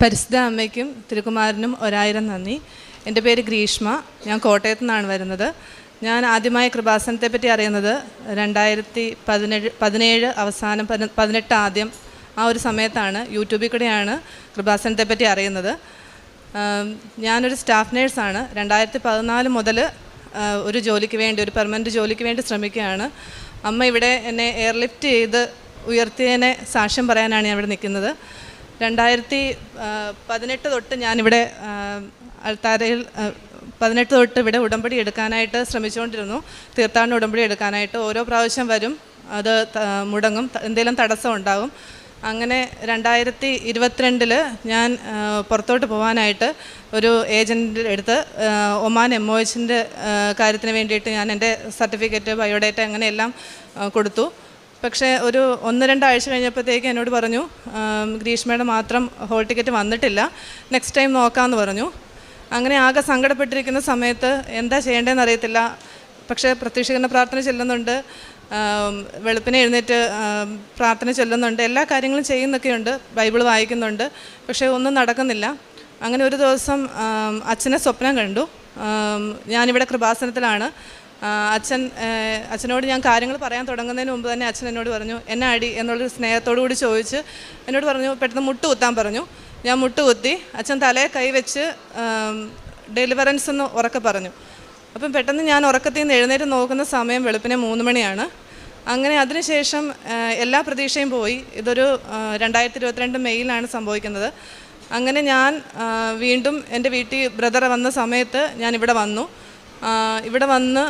പരിശുദ്ധ അമ്മയ്ക്കും തിരുക്കുമാരനും 1000 നന്ദി. എൻ്റെ പേര് ഗ്രീഷ്മ. ഞാൻ കോട്ടയത്തു നിന്നാണ് വരുന്നത്. ഞാൻ ആദ്യമായി കൃപാസനത്തെപ്പറ്റി അറിയുന്നത് 2017 അവസാനം 18 ആദ്യം ആ ഒരു സമയത്താണ്. യൂട്യൂബിൽ കൂടെയാണ് കൃപാസനത്തെപ്പറ്റി അറിയുന്നത്. ഞാനൊരു സ്റ്റാഫ് നേഴ്സാണ്. 2014 മുതൽ ഒരു ജോലിക്ക് വേണ്ടി, ഒരു പെർമനൻറ്റ് ജോലിക്ക് വേണ്ടി ശ്രമിക്കുകയാണ്. അമ്മ ഇവിടെ എന്നെ എയർലിഫ്റ്റ് ചെയ്ത് ഉയർത്തിയതിനെ സാക്ഷ്യം പറയാനാണ് ഞാൻ ഇവിടെ നിൽക്കുന്നത്. 2018 തൊട്ട് ഞാനിവിടെ അൾത്താരയിൽ 18 തൊട്ട് ഇവിടെ ഉടമ്പടി എടുക്കാനായിട്ട് ശ്രമിച്ചുകൊണ്ടിരുന്നു. തീർത്ഥാടന ഉടമ്പടി എടുക്കാനായിട്ട് ഓരോ പ്രാവശ്യം വരും, അത് മുടങ്ങും, എന്തെങ്കിലും തടസ്സം ഉണ്ടാകും. അങ്ങനെ 2022 ഞാൻ പുറത്തോട്ട് പോകാനായിട്ട് ഒരു ഏജൻറ്റിൻ്റെ അടുത്ത് ഒമാൻ MOHൻ്റെ കാര്യത്തിന് വേണ്ടിയിട്ട് ഞാൻ എൻ്റെ സർട്ടിഫിക്കറ്റ്, ബയോഡേറ്റ അങ്ങനെയെല്ലാം കൊടുത്തു. പക്ഷേ ഒരു 1-2 ആഴ്ച കഴിഞ്ഞപ്പോഴത്തേക്ക് എന്നോട് പറഞ്ഞു, ഗ്രീഷ്മയുടെ മാത്രം ഹോൾ ടിക്കറ്റ് വന്നിട്ടില്ല, നെക്സ്റ്റ് ടൈം നോക്കാമെന്ന് പറഞ്ഞു. അങ്ങനെ ആകെ സങ്കടപ്പെട്ടിരിക്കുന്ന സമയത്ത് എന്താ ചെയ്യേണ്ടതെന്ന് അറിയത്തില്ല. പക്ഷേ പ്രത്യക്ഷീകരണ പ്രാർത്ഥന ചെല്ലുന്നുണ്ട്, വെളുപ്പിനെ എഴുന്നേറ്റ് പ്രാർത്ഥന ചൊല്ലുന്നുണ്ട്, എല്ലാ കാര്യങ്ങളും ചെയ്യുന്നൊക്കെയുണ്ട്, ബൈബിൾ വായിക്കുന്നുണ്ട്. പക്ഷേ ഒന്നും നടക്കുന്നില്ല. അങ്ങനെ ഒരു ദിവസം അച്ഛനെ സ്വപ്നം കണ്ടു. ഞാനിവിടെ കൃപാസനത്തിലാണ്. അച്ഛനോട് ഞാൻ കാര്യങ്ങൾ പറയാൻ തുടങ്ങുന്നതിന് മുമ്പ് തന്നെ അച്ഛൻ എന്നോട് പറഞ്ഞു, എന്നെ അടി എന്നുള്ളൊരു സ്നേഹത്തോടു കൂടി ചോദിച്ച് എന്നോട് പറഞ്ഞു, പെട്ടെന്ന് മുട്ട് കുത്താൻ പറഞ്ഞു. ഞാൻ മുട്ട് കുത്തി. അച്ഛൻ തലയെ കൈവച്ച് ഡെലിവറൻസ് എന്ന് ഉറക്കെ പറഞ്ഞു. അപ്പം പെട്ടെന്ന് ഞാൻ ഉറക്കത്തിൽ നിന്ന് എഴുന്നേറ്റ് നോക്കുന്ന സമയം വെളുപ്പിനെ 3 മണിയാണ്. അങ്ങനെ അതിനുശേഷം എല്ലാ പ്രതീക്ഷയും പോയി. ഇതൊരു 2022 മെയ്യിലാണ് സംഭവിക്കുന്നത്. അങ്ങനെ ഞാൻ വീണ്ടും എൻ്റെ വീട്ടിൽ ബ്രദർ വന്ന സമയത്ത് ഞാൻ ഇവിടെ വന്നു. ഇവിടെ വന്ന്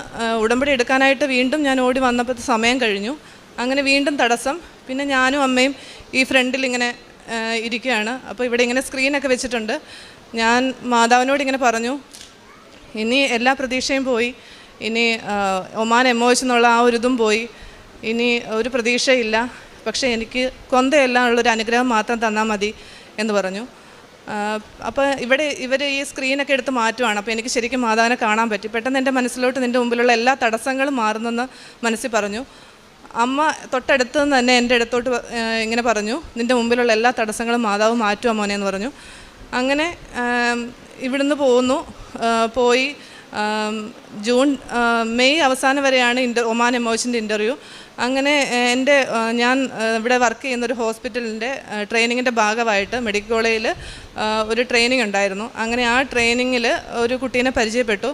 ഉടമ്പടി എടുക്കാനായിട്ട് വീണ്ടും ഞാൻ ഓടി വന്നപ്പോൾ സമയം കഴിഞ്ഞു. അങ്ങനെ വീണ്ടും തടസ്സം. പിന്നെ ഞാനും അമ്മയും ഈ ഫ്രണ്ടിൽ ഇങ്ങനെ ഇരിക്കുകയാണ്. അപ്പോൾ ഇവിടെ ഇങ്ങനെ സ്ക്രീനൊക്കെ വെച്ചിട്ടുണ്ട്. ഞാൻ മാതാവിനോട് ഇങ്ങനെ പറഞ്ഞു, ഇനി എല്ലാ പ്രതീക്ഷയും പോയി, ഇനി ഒമാൻ MOH എന്നുള്ള ആ ഒരു ഇതും പോയി, ഇനി ഒരു പ്രതീക്ഷയില്ല, പക്ഷേ എനിക്ക് കൊന്തയെല്ലാം ഉള്ളൊരു അനുഗ്രഹം മാത്രം തന്നാൽ മതി എന്ന് പറഞ്ഞു. അപ്പോൾ ഇവർ ഈ സ്ക്രീനൊക്കെ എടുത്ത് മാറ്റുവാണ്. അപ്പോൾ എനിക്ക് ശരിക്കും മാതാവിനെ കാണാൻ പറ്റി. പെട്ടെന്ന് എൻ്റെ മനസ്സിലോട്ട് നിൻ്റെ മുമ്പിലുള്ള എല്ലാ തടസ്സങ്ങളും മാറുന്നെന്ന് മനസ്സിൽ പറഞ്ഞു. അമ്മ തൊട്ടടുത്ത് നിന്ന് തന്നെ എൻ്റെ അടുത്തോട്ട് ഇങ്ങനെ പറഞ്ഞു, നിൻ്റെ മുമ്പിലുള്ള എല്ലാ തടസ്സങ്ങളും മാതാവ് മാറ്റുക മോനെ എന്ന് പറഞ്ഞു. അങ്ങനെ ഇവിടുന്ന് പോയി മെയ് അവസാനം വരെയാണ് ഒമാൻ MOHൻ്റെ ഇൻ്റർവ്യൂ. അങ്ങനെ ഞാൻ ഇവിടെ വർക്ക് ചെയ്യുന്നൊരു ഹോസ്പിറ്റലിൻ്റെ ട്രെയിനിങ്ങിൻ്റെ ഭാഗമായിട്ട് മെഡിക്കൽ കോളേജിൽ ഒരു ട്രെയിനിങ് ഉണ്ടായിരുന്നു. അങ്ങനെ ആ ട്രെയിനിങ്ങിൽ ഒരു കുട്ടീനെ പരിചയപ്പെട്ടു.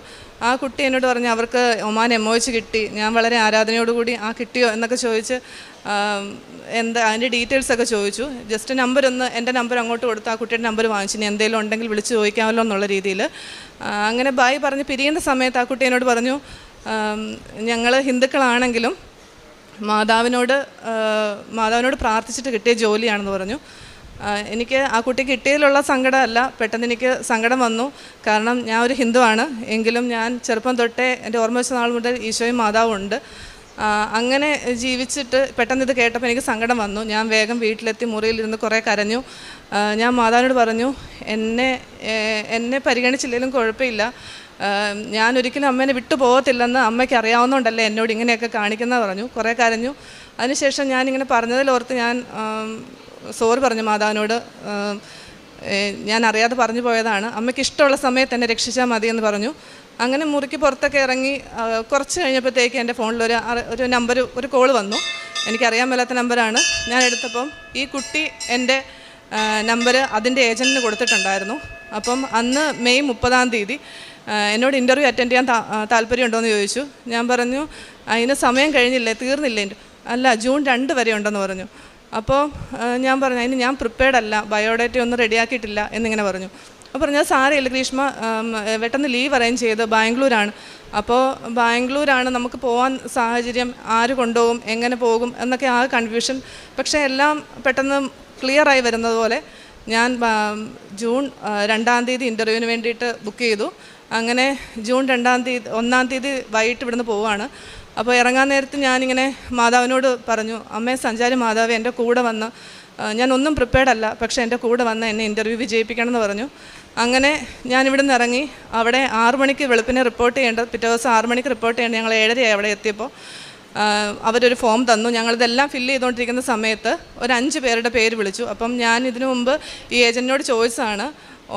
ആ കുട്ടി എന്നോട് പറഞ്ഞു അവർക്ക് ഒമാൻ MOH കിട്ടി. ഞാൻ വളരെ ആരാധനയോടുകൂടി ആ കിട്ടിയോ എന്നൊക്കെ ചോദിച്ച് അതിൻ്റെ ഡീറ്റെയിൽസൊക്കെ ചോദിച്ചു. ജസ്റ്റ് എൻ്റെ നമ്പർ അങ്ങോട്ട് കൊടുത്ത് ആ കുട്ടിയുടെ നമ്പർ വാങ്ങിച്ചു, ഇനി എന്തെങ്കിലും ഉണ്ടെങ്കിൽ വിളിച്ച് ചോദിക്കാമല്ലോ എന്നുള്ള രീതിയിൽ. അങ്ങനെ ബായ് പറഞ്ഞ് പിരിയുന്ന സമയത്ത് ആ കുട്ടി എന്നോട് പറഞ്ഞു, ഞങ്ങൾ ഹിന്ദുക്കളാണെങ്കിലും മാതാവിനോട് പ്രാർത്ഥിച്ചിട്ട് കിട്ടിയ ജോലിയാണെന്ന് പറഞ്ഞു. എനിക്ക് ആ കുട്ടി കിട്ടിയതിലുള്ള സങ്കടമല്ല, പെട്ടെന്ന് എനിക്ക് സങ്കടം വന്നു. കാരണം ഞാൻ ഒരു ഹിന്ദുവാണ്, എങ്കിലും ഞാൻ ചെറുപ്പം തൊട്ടേ എൻ്റെ ഓർമ്മ വെച്ച നാൾ മുതൽ ഈശോയും മാതാവും ഉണ്ട്. അങ്ങനെ ജീവിച്ചിട്ട് പെട്ടെന്ന് ഇത് കേട്ടപ്പോൾ എനിക്ക് സങ്കടം വന്നു. ഞാൻ വേഗം വീട്ടിലെത്തി മുറിയിലിരുന്ന് കുറേ കരഞ്ഞു. ഞാൻ മാതാവിനോട് പറഞ്ഞു, എന്നെ പരിഗണിച്ചില്ലെങ്കിലും കുഴപ്പമില്ല, ഞാനൊരിക്കലും അമ്മേനെ വിട്ടു പോകത്തില്ലെന്ന് അമ്മയ്ക്ക് അറിയാവുന്നതുകൊണ്ടല്ലേ എന്നോട് ഇങ്ങനെയൊക്കെ കാണിക്കുന്നത് പറഞ്ഞു. കുറേ കരഞ്ഞു. അതിനുശേഷം ഞാനിങ്ങനെ പറഞ്ഞതിലോർത്ത് ഞാൻ സോറി പറഞ്ഞു മാതാവിനോട്. ഞാൻ അറിയാതെ പറഞ്ഞു പോയതാണ്, അമ്മയ്ക്ക് ഇഷ്ടമുള്ള സമയത്ത് എന്നെ രക്ഷിച്ചാൽ മതിയെന്ന് പറഞ്ഞു. അങ്ങനെ മുറിക്ക് പുറത്തൊക്കെ ഇറങ്ങി കുറച്ച് കഴിഞ്ഞപ്പോഴത്തേക്ക് എൻ്റെ ഫോണിൽ ഒരു കോൾ വന്നു. എനിക്കറിയാൻ മേലാത്ത നമ്പറാണ്. ഞാൻ എടുത്തപ്പം ഈ കുട്ടി എൻ്റെ നമ്പർ അതിൻ്റെ ഏജൻറ്റിന് കൊടുത്തിട്ടുണ്ടായിരുന്നു. അപ്പം അന്ന് മെയ് 30-ാം തീയതി എന്നോട് ഇൻ്റർവ്യൂ അറ്റൻഡ് ചെയ്യാൻ താല്പര്യമുണ്ടോ എന്ന് ചോദിച്ചു. ഞാൻ പറഞ്ഞു അതിന് സമയം കഴിഞ്ഞില്ലേ, തീർന്നില്ലേ? അല്ല, ജൂൺ 2 വരെ ഉണ്ടെന്ന് പറഞ്ഞു. അപ്പോൾ ഞാൻ പറഞ്ഞു അതിന് ഞാൻ പ്രിപ്പയർഡ് അല്ല, ബയോഡേറ്റ ഒന്നും റെഡിയാക്കിയിട്ടില്ല എന്നിങ്ങനെ പറഞ്ഞു. അപ്പോൾ പറഞ്ഞാൽ സാരമില്ല ഗ്രീഷ്മ, പെട്ടെന്ന് ലീവ് അറേഞ്ച് ചെയ്ത് ബാംഗ്ലൂരാണ്. അപ്പോൾ ബാംഗ്ലൂരാണ് നമുക്ക് പോകാൻ സാഹചര്യം, ആര് കൊണ്ടുപോകും, എങ്ങനെ പോകും എന്നൊക്കെ ആ കൺഫ്യൂഷൻ. പക്ഷേ എല്ലാം പെട്ടെന്ന് ക്ലിയറായി വരുന്നത് പോലെ ഞാൻ ജൂൺ 2-ാം തീയതി ഇൻ്റർവ്യൂവിന് വേണ്ടിയിട്ട് ബുക്ക് ചെയ്തു. അങ്ങനെ ജൂൺ 1-ാം തീയതി വൈകിട്ട് ഇവിടുന്ന് പോവുകയാണ്. അപ്പോൾ ഇറങ്ങാൻ നേരത്ത് ഞാനിങ്ങനെ മാതാവിനോട് പറഞ്ഞു, അമ്മേ സഞ്ചാരി മാതാവ് എൻ്റെ കൂടെ വന്ന്, ഞാനൊന്നും പ്രിപ്പയർഡ് അല്ല, പക്ഷേ എൻ്റെ കൂടെ വന്ന് എന്നെ ഇൻ്റർവ്യൂ വിജയിപ്പിക്കണം എന്ന് പറഞ്ഞു. അങ്ങനെ ഞാനിവിടുന്ന് ഇറങ്ങി. അവിടെ 6 മണിക്ക് വെളുപ്പിനെ റിപ്പോർട്ട് ചെയ്യേണ്ടത്, പിറ്റേ ദിവസം 6 മണിക്ക് റിപ്പോർട്ട് ചെയ്യേണ്ടത്. ഞങ്ങൾ 7:30 അവിടെ എത്തിയപ്പോൾ അവരൊരു ഫോം തന്നു. ഞങ്ങളിതെല്ലാം ഫില്ല് ചെയ്തുകൊണ്ടിരിക്കുന്ന സമയത്ത് ഒരു 5 പേരുടെ പേര് വിളിച്ചു. അപ്പം ഞാൻ ഇതിനു മുമ്പ് ഈ ഏജൻറ്റിനോട് ചോദിച്ചതാണ്,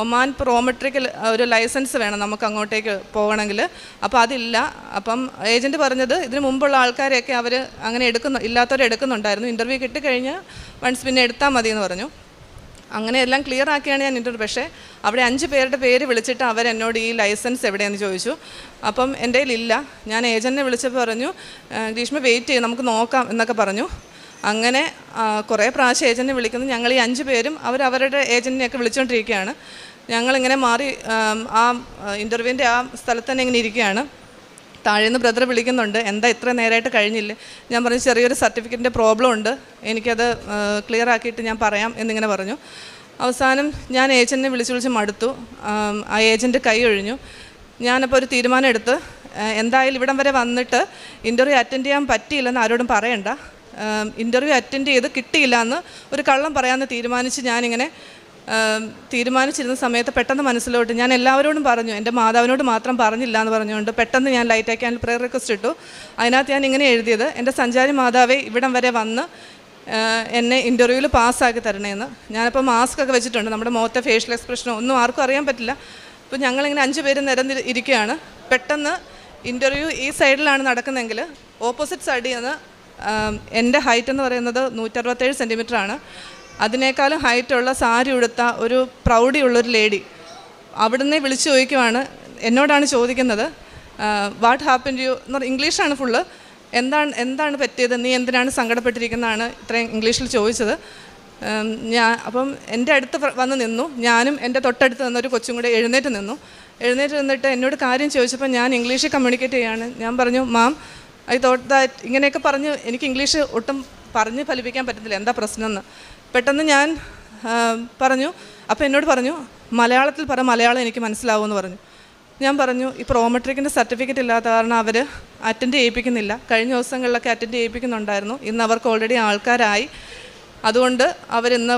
ഒമാൻ പ്രോമെട്രിക്കൽ ഒരു ലൈസൻസ് വേണം നമുക്ക് അങ്ങോട്ടേക്ക് പോകണമെങ്കിൽ. അപ്പോൾ അതില്ല. അപ്പം ഏജൻറ്റ് പറഞ്ഞത് ഇതിന് മുമ്പുള്ള ആൾക്കാരെയൊക്കെ അവർ അങ്ങനെ ഇല്ലാത്തവരെ എടുക്കുന്നുണ്ടായിരുന്നു, ഇൻ്റർവ്യൂ കിട്ടിക്കഴിഞ്ഞാൽ വൺസ് പിന്നെ എടുത്താൽ മതി എന്ന് പറഞ്ഞു. അങ്ങനെ എല്ലാം ക്ലിയർ ആക്കിയാണ് ഞാൻ ഇൻ്റർവ്യൂ. പക്ഷേ അവിടെ 5 പേരുടെ പേര് വിളിച്ചിട്ട് അവരെന്നോട് ഈ ലൈസൻസ് എവിടെയെന്ന് ചോദിച്ചു. അപ്പം എൻ്റെ കയ്യിലില്ല. ഞാൻ ഏജൻറ്റിനെ വിളിച്ചപ്പോൾ പറഞ്ഞു, ഗ്രീഷ്മ വെയിറ്റ് ചെയ്യും, നമുക്ക് നോക്കാം എന്നൊക്കെ പറഞ്ഞു. അങ്ങനെ കുറേ പ്രാവശ്യം ഏജൻറ്റിനെ വിളിക്കുന്നു. ഞങ്ങൾ ഈ 5 പേരും അവരവരുടെ ഏജൻറ്റിനെയൊക്കെ വിളിച്ചുകൊണ്ടിരിക്കുകയാണ്. ഞങ്ങളിങ്ങനെ മാറി ആ ഇൻ്റർവ്യൂവിൻ്റെ ആ സ്ഥലത്ത് തന്നെ ഇങ്ങനെ ഇരിക്കുകയാണ്. താഴേന്ന് ബ്രദർ വിളിക്കുന്നുണ്ട്, എന്താ ഇത്ര നേരമായിട്ട് കഴിഞ്ഞില്ലേ? ഞാൻ പറഞ്ഞു, ചെറിയൊരു സർട്ടിഫിക്കറ്റിൻ്റെ പ്രോബ്ലം ഉണ്ട്, എനിക്കത് ക്ലിയർ ആക്കിയിട്ട് ഞാൻ പറയാം എന്നിങ്ങനെ പറഞ്ഞു. അവസാനം ഞാൻ ഏജൻറ്റിനെ വിളിച്ച് മടുത്തു. ആ ഏജൻറ്റ് കൈ ഒഴിഞ്ഞു. ഞാനപ്പോൾ ഒരു തീരുമാനം എടുത്ത്, എന്തായാലും ഇവിടം വരെ വന്നിട്ട് ഇൻ്റർവ്യൂ അറ്റൻഡ് ചെയ്യാൻ പറ്റിയില്ലെന്ന് ആരോടും പറയണ്ട, ഇൻ്റർവ്യൂ അറ്റൻഡ് ചെയ്ത് കിട്ടിയില്ല എന്ന് ഒരു കള്ളം പറയാമെന്ന് തീരുമാനിച്ച് ഞാനിങ്ങനെ തീരുമാനിച്ചിരുന്ന സമയത്ത് പെട്ടെന്ന് മനസ്സിലോട്ട് ഞാൻ എല്ലാവരോടും പറഞ്ഞു, എൻ്റെ മാതാവിനോട് മാത്രം പറഞ്ഞില്ല എന്ന് പറഞ്ഞുകൊണ്ട് പെട്ടെന്ന് ഞാൻ ലൈറ്റ് ആക്കാൻ പ്രയർ റിക്വസ്റ്റ് ഇട്ടു. അതിനകത്ത് ഞാൻ ഇങ്ങനെ എഴുതിയത്, എൻ്റെ സഞ്ചാരി മാതാവേ ഇവിടം വരെ വന്ന് എന്നെ ഇൻ്റർവ്യൂവിൽ പാസ്സാക്കി തരണേന്ന്. ഞാനിപ്പോൾ മാസ്ക് ഒക്കെ വെച്ചിട്ടുണ്ട്, നമ്മുടെ മുഖത്തെ ഫേഷ്യൽ എക്സ്പ്രഷനോ ഒന്നും ആർക്കും അറിയാൻ പറ്റില്ല. അപ്പോൾ ഞങ്ങളിങ്ങനെ 5 പേര് നിരന്ന് ഇരിക്കുകയാണ്. പെട്ടെന്ന് ഇൻ്റർവ്യൂ ഈ സൈഡിലാണ് നടക്കുന്നതെങ്കിൽ ഓപ്പോസിറ്റ് സൈഡിൽ നിന്ന് എൻ്റെ ഹൈറ്റ് എന്ന് പറയുന്നത് 167 സെൻറ്റിമീറ്ററാണ്. അതിനേക്കാളും ഹൈറ്റുള്ള സാരി ഉടുത്ത ഒരു പ്രൗഢിയുള്ളൊരു ലേഡി അവിടുന്ന് വിളിച്ചു ചോദിക്കുവാണ്, എന്നോടാണ് ചോദിക്കുന്നത്, വാട്ട് ഹാപ്പൻ ടു യു എന്ന് പറഞ്ഞാൽ ഇംഗ്ലീഷാണ് ഫുള്ള്. എന്താണ് പറ്റിയത്, നീ എന്തിനാണ് സങ്കടപ്പെട്ടിരിക്കുന്നതാണ് ഇത്രയും ഇംഗ്ലീഷിൽ ചോദിച്ചത്. അപ്പം എൻ്റെ അടുത്ത് വന്ന് നിന്നു. ഞാനും എൻ്റെ തൊട്ടടുത്ത് നിന്നൊരു കൊച്ചും കൂടെ എഴുന്നേറ്റ് നിന്നിട്ട് എന്നോട് കാര്യം ചോദിച്ചപ്പോൾ ഞാൻ ഇംഗ്ലീഷിൽ കമ്മ്യൂണിക്കേറ്റ് ചെയ്യുകയാണ്. ഞാൻ പറഞ്ഞു, മാം ഐ തോട്ട് ദാറ്റ് ഇങ്ങനെയൊക്കെ പറഞ്ഞു, എനിക്ക് ഇംഗ്ലീഷ് ഒട്ടും പറഞ്ഞ് ഫലിപ്പിക്കാൻ പറ്റത്തില്ല, എന്താ പ്രശ്നമെന്ന്. പെട്ടെന്ന് ഞാൻ പറഞ്ഞു. അപ്പോൾ എന്നോട് പറഞ്ഞു, മലയാളത്തിൽ പറ, മലയാളം എനിക്ക് മനസ്സിലാവുമെന്ന് പറഞ്ഞു. ഞാൻ പറഞ്ഞു, ഈ പ്രോമെട്രിക്കിൻ്റെ സർട്ടിഫിക്കറ്റ് ഇല്ലാത്ത കാരണം അവർ അറ്റൻഡ് ചെയ്യിപ്പിക്കുന്നില്ല. കഴിഞ്ഞ ദിവസങ്ങളിലൊക്കെ അറ്റൻഡ് ചെയ്യിപ്പിക്കുന്നുണ്ടായിരുന്നു, ഇന്ന് അവർക്ക് ഓൾറെഡി ആൾക്കാരായി, അതുകൊണ്ട് അവരിന്ന്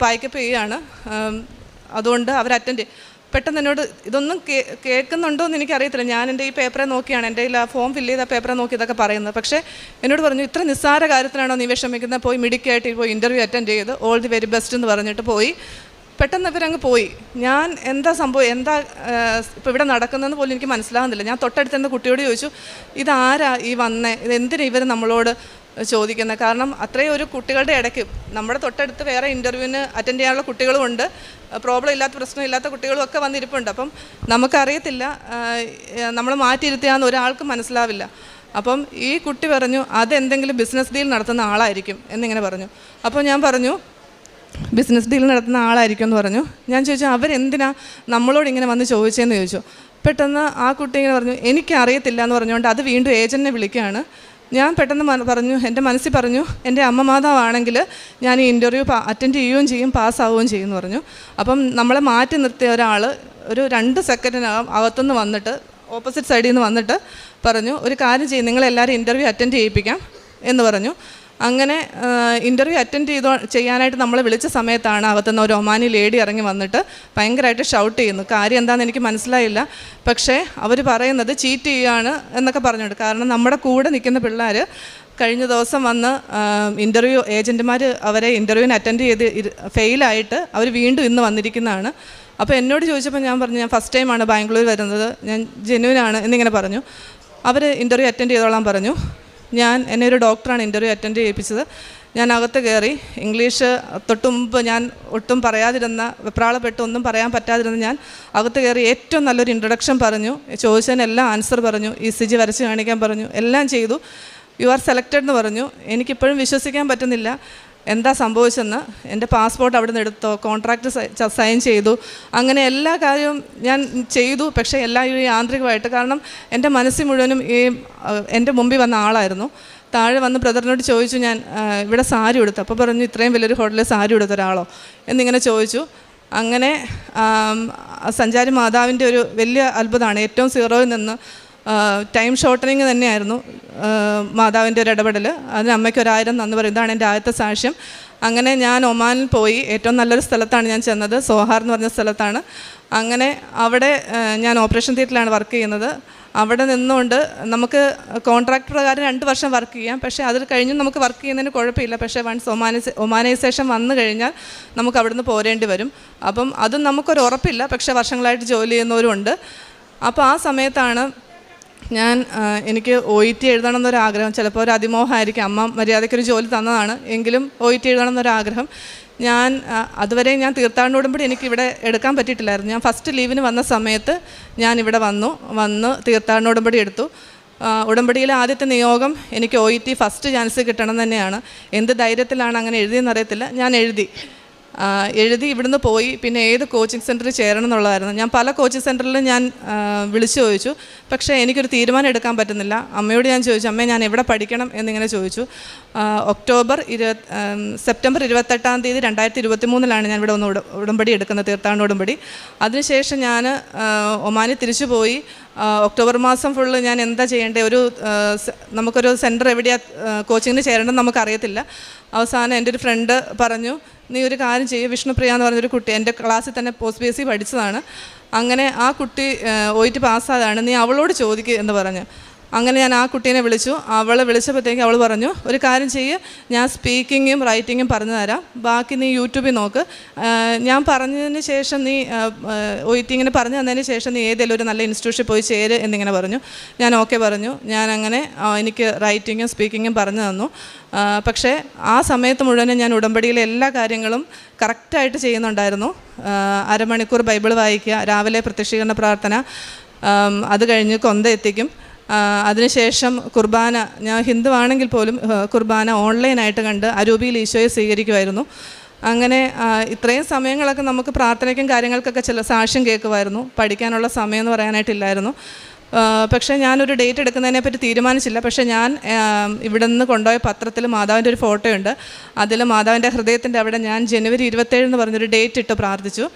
പാക്കപ്പ് ചെയ്യുകയാണ്, അതുകൊണ്ട് അവർ അറ്റൻഡ്. പെട്ടെന്ന് എന്നോട് ഇതൊന്നും കേൾക്കുന്നുണ്ടോ എന്ന് എനിക്കറിയത്തില്ല. ഞാൻ എൻ്റെ ഈ പേപ്പറെ നോക്കിയാണ്, എൻ്റെ ആ ഫോം ഫില്ല് ചെയ്ത പേപ്പറെ നോക്കി ഇതൊക്കെ പറയുന്നത്. പക്ഷേ എന്നോട് പറഞ്ഞു, ഇത്ര നിസ്സാര കാര്യത്തിനാണോ നീ വിഷമിക്കുന്നത്, പോയി മിടുക്കായിട്ട് പോയി ഇൻ്റർവ്യൂ അറ്റൻഡ് ചെയ്ത് ഓൾ ദി വെരി ബെസ്റ്റ് എന്ന് പറഞ്ഞിട്ട് പോയി. പെട്ടെന്ന് ഇവരങ്ങ് പോയി. ഞാൻ എന്താ സംഭവം, എന്താ ഇപ്പോൾ ഇവിടെ നടക്കുന്നതെന്ന് പോലും എനിക്ക് മനസ്സിലാകുന്നില്ല. ഞാൻ തൊട്ടടുത്ത് കുട്ടിയോട് ചോദിച്ചു, ഇതാരാ ഈ വന്നേ, ഇതെന്തിനാ ഇവർ നമ്മളോട് ചോദിക്കുന്നത്? കാരണം അത്രയും ഒരു കുട്ടികളുടെ ഇടയ്ക്ക് നമ്മുടെ തൊട്ടടുത്ത് വേറെ ഇൻ്റർവ്യൂവിന് അറ്റൻഡ് ചെയ്യാനുള്ള കുട്ടികളുമുണ്ട്, പ്രോബ്ലം ഇല്ലാത്ത പ്രശ്നമില്ലാത്ത കുട്ടികളും ഒക്കെ വന്നിരിപ്പുണ്ട്. അപ്പം നമുക്കറിയത്തില്ല, നമ്മൾ മാറ്റിയിരുത്തിയാന്ന് ഒരാൾക്കും മനസ്സിലാവില്ല. അപ്പം ഈ കുട്ടി പറഞ്ഞു, അതെന്തെങ്കിലും ബിസിനസ് ഡീൽ നടത്തുന്ന ആളായിരിക്കും എന്നിങ്ങനെ പറഞ്ഞു. അപ്പോൾ ഞാൻ പറഞ്ഞു, ബിസിനസ് ഡീൽ നടത്തുന്ന ആളായിരിക്കും എന്ന് പറഞ്ഞു. ഞാൻ ചോദിച്ചു, അവരെന്തിനാ നമ്മളോട് ഇങ്ങനെ വന്ന് ചോദിച്ചതെന്ന് ചോദിച്ചു. പെട്ടെന്ന് ആ കുട്ടി ഇങ്ങനെ പറഞ്ഞു, എനിക്കറിയത്തില്ല എന്ന് പറഞ്ഞുകൊണ്ട് അത് വീണ്ടും ഏജൻറ്റിനെ വിളിക്കുകയാണ്. ഞാൻ പെട്ടെന്ന് പറഞ്ഞു, എൻ്റെ മനസ്സിൽ പറഞ്ഞു, എൻ്റെ അമ്മ മാതാവാണെങ്കിൽ ഞാൻ ഈ ഇൻ്റർവ്യൂ അറ്റൻഡ് ചെയ്യുകയും ചെയ്യും, പാസ്സാവുകയും ചെയ്യും എന്ന് പറഞ്ഞു. അപ്പം നമ്മളെ മാറ്റി നിർത്തിയ ഒരാൾ ഒരു 2 സെക്കൻഡിനകം അകത്തുനിന്ന് വന്നിട്ട് ഓപ്പോസിറ്റ് സൈഡിൽ നിന്ന് വന്നിട്ട് പറഞ്ഞു, ഒരു കാര്യം ചെയ്യും, നിങ്ങളെല്ലാവരും ഇൻ്റർവ്യൂ അറ്റൻഡ് ചെയ്യിപ്പിക്കാം എന്ന് പറഞ്ഞു. അങ്ങനെ ഇൻ്റർവ്യൂ അറ്റൻഡ് ചെയ്യാനായിട്ട് നമ്മളെ വിളിച്ച സമയത്താണ് അകത്തുനിന്ന് ഒരു ഒമാനി ലേഡി ഇറങ്ങി വന്നിട്ട് ഭയങ്കരമായിട്ട് ഷൗട്ട് ചെയ്യുന്നു. കാര്യം എന്താണെന്ന് എനിക്ക് മനസ്സിലായില്ല. പക്ഷേ അവർ പറയുന്നത് ചീറ്റ് ചെയ്യുകയാണ് എന്നൊക്കെ പറഞ്ഞുകൊണ്ട്, കാരണം നമ്മുടെ കൂടെ നിൽക്കുന്ന പിള്ളേർ കഴിഞ്ഞ ദിവസം വന്ന് ഇൻ്റർവ്യൂ ഏജൻറ്റുമാർ അവരെ ഇൻ്റർവ്യൂവിന് അറ്റൻഡ് ചെയ്ത് ഫെയിലായിട്ട് അവർ വീണ്ടും ഇന്ന് വന്നിരിക്കുന്നതാണ്. അപ്പോൾ എന്നോട് ചോദിച്ചപ്പോൾ ഞാൻ പറഞ്ഞു, ഞാൻ ഫസ്റ്റ് ടൈമാണ് ബാംഗ്ലൂർ വരുന്നത്, ഞാൻ ജെന്യൂനാണ് എന്നിങ്ങനെ പറഞ്ഞു. അവർ ഇൻ്റർവ്യൂ അറ്റൻഡ് ചെയ്തോളാൻ പറഞ്ഞു. എന്നെ ഒരു ഡോക്ടറാണ് ഇൻ്റർവ്യൂ അറ്റൻഡ് ചെയ്യിപ്പിച്ചത്. ഞാൻ അകത്ത് കയറി. ഇംഗ്ലീഷ് തൊട്ടുമുമ്പ് ഞാൻ ഒട്ടും പറയാതിരുന്ന, വെപ്രാളപ്പെട്ട് ഒന്നും പറയാൻ പറ്റാതിരുന്ന ഞാൻ അകത്ത് കയറി ഏറ്റവും നല്ലൊരു ഇൻട്രൊഡക്ഷൻ പറഞ്ഞു. ചോദിച്ചതിനെല്ലാം ആൻസർ പറഞ്ഞു, ECG വരച്ച് കാണിക്കാൻ പറഞ്ഞു, എല്ലാം ചെയ്തു. യു ആർ സെലക്റ്റഡ് എന്ന് പറഞ്ഞു. എനിക്കിപ്പോഴും വിശ്വസിക്കാൻ പറ്റുന്നില്ല എന്താ സംഭവിച്ചെന്ന്. എൻ്റെ പാസ്പോർട്ട് അവിടെ നിന്ന് എടുത്തോ, കോൺട്രാക്റ്റ് സൈൻ ചെയ്തു, അങ്ങനെ എല്ലാ കാര്യവും ഞാൻ ചെയ്തു. പക്ഷേ എല്ലാം ഈ യാന്ത്രികമായിട്ട്, കാരണം എൻ്റെ മനസ്സിൽ മുഴുവനും ഈ എൻ്റെ മുമ്പിൽ വന്ന ആളായിരുന്നു. താഴെ വന്ന് ബ്രദറിനോട് ചോദിച്ചു, ഞാൻ ഇവിടെ സാരി ഉടുത്തു. അപ്പോൾ പറഞ്ഞു, ഇത്രയും വലിയൊരു ഹോട്ടലിൽ സാരി ഉടുത്ത ഒരാളോ എന്നിങ്ങനെ ചോദിച്ചു. അങ്ങനെ സഞ്ചാരി മാതാവിൻ്റെ ഒരു വലിയ അത്ഭുതമാണ്. ഏറ്റവും സീറോയിൽ നിന്ന് ടൈം ഷോർട്ടനിങ് തന്നെയായിരുന്നു മാതാവിൻ്റെ ഒരു ഇടപെടൽ. അതിന് അമ്മയ്ക്ക് 1000 നന്ദി പറയും. ഇതാണ് എൻ്റെ ആദ്യത്തെ സാക്ഷ്യം. അങ്ങനെ ഞാൻ ഒമാനിൽ പോയി. ഏറ്റവും നല്ലൊരു സ്ഥലത്താണ് ഞാൻ ചെന്നത്, സോഹാർ എന്ന് പറഞ്ഞ സ്ഥലത്താണ്. അങ്ങനെ അവിടെ ഞാൻ ഓപ്പറേഷൻ തിയേറ്ററിലാണ് വർക്ക് ചെയ്യുന്നത്. അവിടെ നിന്നുകൊണ്ട് നമുക്ക് കോൺട്രാക്ട് പ്രകാരം 2 വർഷം വർക്ക് ചെയ്യാം. പക്ഷേ അതിൽ കഴിഞ്ഞും നമുക്ക് വർക്ക് ചെയ്യുന്നതിന് കുഴപ്പമില്ല. പക്ഷേ വൺസ് ഒമാനൈസേഷൻ വന്നു കഴിഞ്ഞാൽ നമുക്ക് അവിടുന്ന് പോരേണ്ടി വരും. അപ്പം അതും നമുക്കൊരു ഉറപ്പില്ല. പക്ഷേ വർഷങ്ങളായിട്ട് ജോലി ചെയ്യുന്നവരുമുണ്ട്. അപ്പോൾ ആ സമയത്താണ് എനിക്ക് OET എഴുതണം എന്നൊരാഗ്രഹം. ചിലപ്പോൾ ഒരു അതിമോഹമായിരിക്കും, അമ്മ മര്യാദയ്ക്കൊരു ജോലി തന്നതാണ് എങ്കിലും OET എഴുതണം എന്നൊരാഗ്രഹം. അതുവരെ ഞാൻ തീർത്ഥാടന ഉടമ്പടി എനിക്കിവിടെ എടുക്കാൻ പറ്റിയിട്ടില്ലായിരുന്നു. ഞാൻ ഫസ്റ്റ് ലീവിന് വന്ന സമയത്ത് ഞാനിവിടെ വന്ന് തീർത്ഥാടന ഉടമ്പടി എടുത്തു. ഉടമ്പടിയിലെ ആദ്യത്തെ നിയോഗം എനിക്ക് OET ഫസ്റ്റ് ചാൻസ് കിട്ടണം തന്നെയാണ്. എന്ത് ധൈര്യത്തിലാണ് അങ്ങനെ എഴുതിയെന്നറിയത്തില്ല. ഞാൻ എഴുതി ഇവിടുന്ന് പോയി. പിന്നെ ഏത് കോച്ചിങ് സെൻറ്ററിൽ ചേരണം എന്നുള്ളതായിരുന്നു. ഞാൻ പല കോച്ചിങ് സെൻറ്ററിലും ഞാൻ വിളിച്ചു ചോദിച്ചു. പക്ഷേ എനിക്കൊരു തീരുമാനം എടുക്കാൻ പറ്റുന്നില്ല. അമ്മയോട് ഞാൻ ചോദിച്ചു, അമ്മേ ഞാൻ എവിടെ പഠിക്കണം എന്നിങ്ങനെ ചോദിച്ചു. സെപ്റ്റംബർ 28-ാം തീയതി 2023 ഞാൻ ഇവിടെ ഉടമ്പടി എടുക്കുന്നത്, തീർത്ഥാടന ഉടമ്പടി. അതിനുശേഷം ഞാൻ ഒമാനിൽ തിരിച്ചു പോയി. ഒക്ടോബർ മാസം ഫുള്ള് ഞാൻ എന്താ ചെയ്യേണ്ടത്, നമുക്കൊരു സെൻറ്റർ എവിടെയാണ് കോച്ചിങ്ങിന് ചേരേണ്ടതെന്ന് നമുക്കറിയത്തില്ല. അവസാനം എൻ്റെ ഒരു ഫ്രണ്ട് പറഞ്ഞു, നീ ഒരു കാര്യം ചെയ്യും, വിഷ്ണുപ്രിയ എന്ന് പറഞ്ഞൊരു കുട്ടി എൻ്റെ ക്ലാസ്സിൽ തന്നെ പോസ്റ്റ് BSc പഠിച്ചതാണ്. അങ്ങനെ ആ കുട്ടി OET പാസ്സായതാണ്, നീ അവളോട് ചോദിക്കുക എന്ന് പറഞ്ഞു. അങ്ങനെ ഞാൻ ആ കുട്ടീനെ വിളിച്ചു. അവൾ വിളിച്ചപ്പോഴത്തേക്ക് അവൾ പറഞ്ഞു, ഒരു കാര്യം ചെയ്യുക, ഞാൻ സ്പീക്കിങ്ങും റൈറ്റിങ്ങും പറഞ്ഞു തരാം, ബാക്കി നീ യൂട്യൂബിൽ നോക്ക്. ഞാൻ പറഞ്ഞതിന് ശേഷം നീ OET ഇങ്ങനെ പറഞ്ഞു തന്നതിന് ശേഷം നീ ഏതെങ്കിലും ഒരു നല്ല ഇൻസ്റ്റിറ്റ്യൂഷനിൽ പോയി ചേര് എന്നിങ്ങനെ പറഞ്ഞു. ഞാൻ ഓക്കെ പറഞ്ഞു. ഞാൻ അങ്ങനെ എനിക്ക് റൈറ്റിങ്ങും സ്പീക്കിങ്ങും പറഞ്ഞു തന്നു. പക്ഷേ ആ സമയത്ത് മുഴുവനും ഞാൻ ഉടമ്പടിയിലെ എല്ലാ കാര്യങ്ങളും കറക്റ്റായിട്ട് ചെയ്യുന്നുണ്ടായിരുന്നു. അരമണിക്കൂർ ബൈബിൾ വായിക്കുക, രാവിലെ പ്രത്യക്ഷീകരണ പ്രാർത്ഥന, അത് കഴിഞ്ഞ് കൊന്ത എത്തിക്കും. അതിനുശേഷം കുർബാന, ഞാൻ ഹിന്ദു ആണെങ്കിൽ പോലും കുർബാന ഓൺലൈനായിട്ട് കണ്ട് അരൂപിയിൽ ഈശോയെ സ്വീകരിക്കുമായിരുന്നു. അങ്ങനെ ഇത്രയും സമയങ്ങളൊക്കെ നമുക്ക് പ്രാർത്ഥനയ്ക്കും കാര്യങ്ങൾക്കൊക്കെ ചില സാക്ഷ്യം കേൾക്കുമായിരുന്നു. പഠിക്കാനുള്ള സമയം എന്ന് പറയാനായിട്ടില്ലായിരുന്നു. പക്ഷേ ഞാനൊരു ഡേറ്റ് എടുക്കുന്നതിനെപ്പറ്റി തീരുമാനിച്ചില്ല. പക്ഷേ ഞാൻ ഇവിടെ നിന്ന് കൊണ്ടുപോയ പത്രത്തിൽ മാതാവിൻ്റെ ഒരു ഫോട്ടോയുണ്ട്. അതിൽ മാതാവിൻ്റെ ഹൃദയത്തിൻ്റെ അവിടെ ഞാൻ ജനുവരി 27 എന്ന് പറഞ്ഞൊരു ഡേറ്റ് ഇട്ട് പ്രാർത്ഥിച്ചു.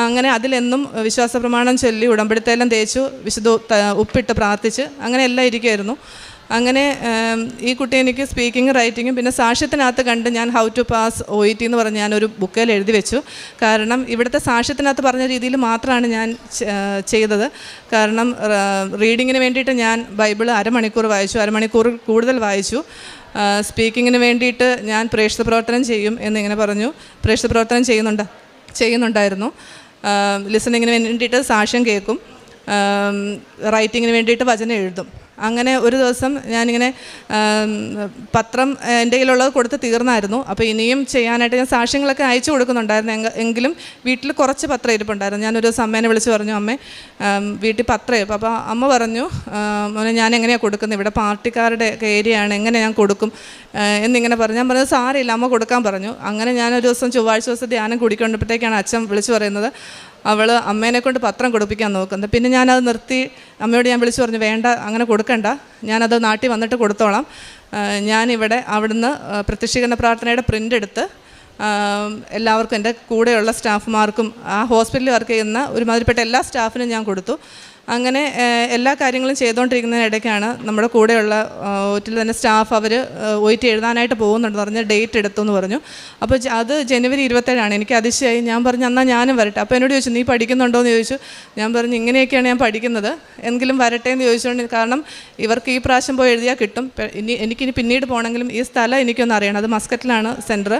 അങ്ങനെ അതിലെന്നും വിശ്വാസ പ്രമാണം ചൊല്ലി ഉടമ്പടിത്തേലം തേച്ചു ഉപ്പിട്ട് പ്രാർത്ഥിച്ച് അങ്ങനെ എല്ലാം ഇരിക്കുമായിരുന്നു. അങ്ങനെ ഈ കുട്ടി എനിക്ക് സ്പീക്കിങ്ങും റൈറ്റിങ്ങും പിന്നെ സാക്ഷ്യത്തിനകത്ത് കണ്ട് ഞാൻ ഹൗ ടു പാസ് OET എന്ന് പറഞ്ഞ് ഞാനൊരു ബുക്കിൽ എഴുതി വെച്ചു. കാരണം ഇവിടുത്തെ സാക്ഷ്യത്തിനകത്ത് പറഞ്ഞ രീതിയിൽ മാത്രമാണ് ഞാൻ ചെയ്തത്. കാരണം റീഡിങ്ങിന് വേണ്ടിയിട്ട് ഞാൻ ബൈബിൾ അരമണിക്കൂർ വായിച്ചു, അരമണിക്കൂർ കൂടുതൽ വായിച്ചു. സ്പീക്കിങ്ങിന് വേണ്ടിയിട്ട് ഞാൻ പ്രേക്ഷിത പ്രവർത്തനം ചെയ്യും എന്നിങ്ങനെ പറഞ്ഞു. പ്രേക്ഷിത പ്രവർത്തനം ചെയ്യുന്നുണ്ടായിരുന്നു. ലിസണിങ്ങിന് വേണ്ടിയിട്ട് സാക്ഷ്യം കേൾക്കും, റൈറ്റിങ്ങിന് വേണ്ടിയിട്ട് വചനം എഴുതും. അങ്ങനെ ഒരു ദിവസം ഞാനിങ്ങനെ പത്രം എൻ്റെ കയ്യിലുള്ളത് കൊടുത്ത് തീർന്നായിരുന്നു. അപ്പോൾ ഇനിയും ചെയ്യാനായിട്ട് ഞാൻ സാക്ഷ്യങ്ങളൊക്കെ അയച്ചു കൊടുക്കുന്നുണ്ടായിരുന്നു. എങ്കിലും വീട്ടിൽ കുറച്ച് പത്രം ഇരിപ്പുണ്ടായിരുന്നു. ഞാനൊരു ദിവസം അമ്മേനെ വിളിച്ച് പറഞ്ഞു, അമ്മേ വീട്ടിൽ പത്രം ഇരിപ്പം. അപ്പോൾ അമ്മ പറഞ്ഞു, മോനെ ഞാൻ എങ്ങനെയാണ് കൊടുക്കുന്നത്, ഇവിടെ പാർട്ടിക്കാരുടെ ഏരിയയാണ്, എങ്ങനെ ഞാൻ കൊടുക്കും എന്നിങ്ങനെ പറഞ്ഞു. ഞാൻ പറഞ്ഞത് സാരമില്ല, അമ്മ കൊടുക്കാൻ പറഞ്ഞു. അങ്ങനെ ഞാനൊരു ദിവസം ചൊവ്വാഴ്ച ദിവസം ധ്യാനം കൂടിക്കൊണ്ടപ്പോഴത്തേക്കാണ് അച്ഛൻ വിളിച്ചു പറയുന്നത്, അവൾ അമ്മേനെ കൊണ്ട് പത്രം കൊടുപ്പിക്കാൻ നോക്കുന്നത്. പിന്നെ ഞാനത് നിർത്തി. അമ്മയോട് ഞാൻ വിളിച്ചു പറഞ്ഞു, വേണ്ട അങ്ങനെ കൊടുക്കണ്ട, ഞാനത് നാട്ടിൽ വന്നിട്ട് കൊടുത്തോളാം. ഞാനിവിടെ അവിടുന്ന് പ്രത്യക്ഷീകരണ പ്രാർത്ഥനയുടെ പ്രിൻ്റ് എടുത്ത് എല്ലാവർക്കും, എൻ്റെ കൂടെയുള്ള സ്റ്റാഫുമാർക്കും ആ ഹോസ്പിറ്റലിൽ വർക്ക് ചെയ്യുന്ന ഒരുമാതിരിപ്പെട്ട എല്ലാ സ്റ്റാഫിനും ഞാൻ കൊടുത്തു. അങ്ങനെ എല്ലാ കാര്യങ്ങളും ചെയ്തുകൊണ്ടിരിക്കുന്നതിനിടയ്ക്കാണ് നമ്മുടെ കൂടെയുള്ള OETയിൽ തന്നെ സ്റ്റാഫ് അവർ OET എഴുതാനായിട്ട് പോകുന്നുണ്ടെന്ന് പറഞ്ഞ് ഡേറ്റ് എടുത്തു എന്ന് പറഞ്ഞു. അപ്പോൾ അത് ജനുവരി 27 എനിക്ക് അതിശയായി. ഞാൻ പറഞ്ഞു, എന്നാൽ ഞാനും വരട്ടെ. അപ്പോൾ എന്നോട് ചോദിച്ചു, നീ പഠിക്കുന്നുണ്ടോ എന്ന് ചോദിച്ചു. ഞാൻ പറഞ്ഞു, ഇങ്ങനെയൊക്കെയാണ് ഞാൻ പഠിക്കുന്നത്, എങ്കിലും വരട്ടെ എന്ന് ചോദിച്ചുകൊണ്ട്. കാരണം ഇവർക്ക് ഈ പ്രാവശ്യം പോയി എഴുതിയാൽ കിട്ടും, എനിക്കിനി പിന്നീട് പോകണമെങ്കിലും ഈ സ്ഥലം എനിക്കൊന്ന് അറിയണം. അത് മസ്കറ്റിലാണ് സെൻറ്റർ.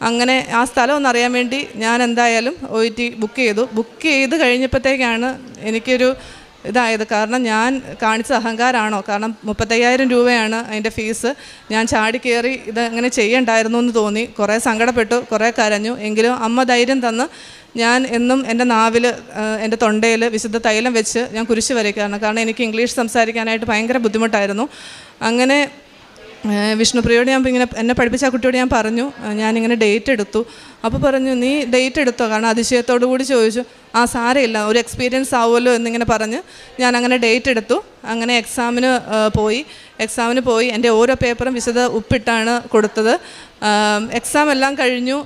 അങ്ങനെ ആ സ്ഥലം ഒന്നറിയാൻ വേണ്ടി ഞാൻ എന്തായാലും OET ബുക്ക് ചെയ്ത് കഴിഞ്ഞപ്പോഴത്തേക്കാണ് എനിക്കൊരു ഇതായത്. കാരണം ഞാൻ കാണിച്ച അഹങ്കാരമാണോ, കാരണം 35,000 രൂപയാണ് അതിൻ്റെ ഫീസ്. ഞാൻ ചാടിക്കയറി ഇതങ്ങനെ ചെയ്യണ്ടായിരുന്നു എന്ന് തോന്നി. കുറേ സങ്കടപ്പെട്ടു, കുറേ കരഞ്ഞു. എങ്കിലും അമ്മ ധൈര്യം തന്ന് ഞാൻ എന്നും എൻ്റെ നാവിൽ, എൻ്റെ തൊണ്ടയിൽ വിശുദ്ധ തൈലം വെച്ച് ഞാൻ കുരിശ് വരയ്ക്കുകയാണ്. കാരണം എനിക്ക് ഇംഗ്ലീഷ് സംസാരിക്കാനായിട്ട് ഭയങ്കര ബുദ്ധിമുട്ടായിരുന്നു. അങ്ങനെ വിഷ്ണുപ്രിയോട് ഞാൻ ഇങ്ങനെ എന്നെ പഠിപ്പിച്ച ആ കുട്ടിയോട് ഞാൻ പറഞ്ഞു, ഞാനിങ്ങനെ ഡേറ്റ് എടുത്തു. അപ്പോൾ പറഞ്ഞു, നീ ഡേറ്റ് എടുത്തോ? കാരണം അതിശയത്തോടു കൂടി ചോദിച്ചു. ആ സാരമില്ല, ഒരു എക്സ്പീരിയൻസ് ആവുമല്ലോ എന്നിങ്ങനെ പറഞ്ഞ് ഞാൻ അങ്ങനെ ഡേറ്റ് എടുത്തു. അങ്ങനെ എക്സാമിന് പോയി എൻ്റെ ഓരോ പേപ്പറും വിശദ ഉപ്പിട്ടാണ് കൊടുത്തത്. എക്സാം എല്ലാം കഴിഞ്ഞു.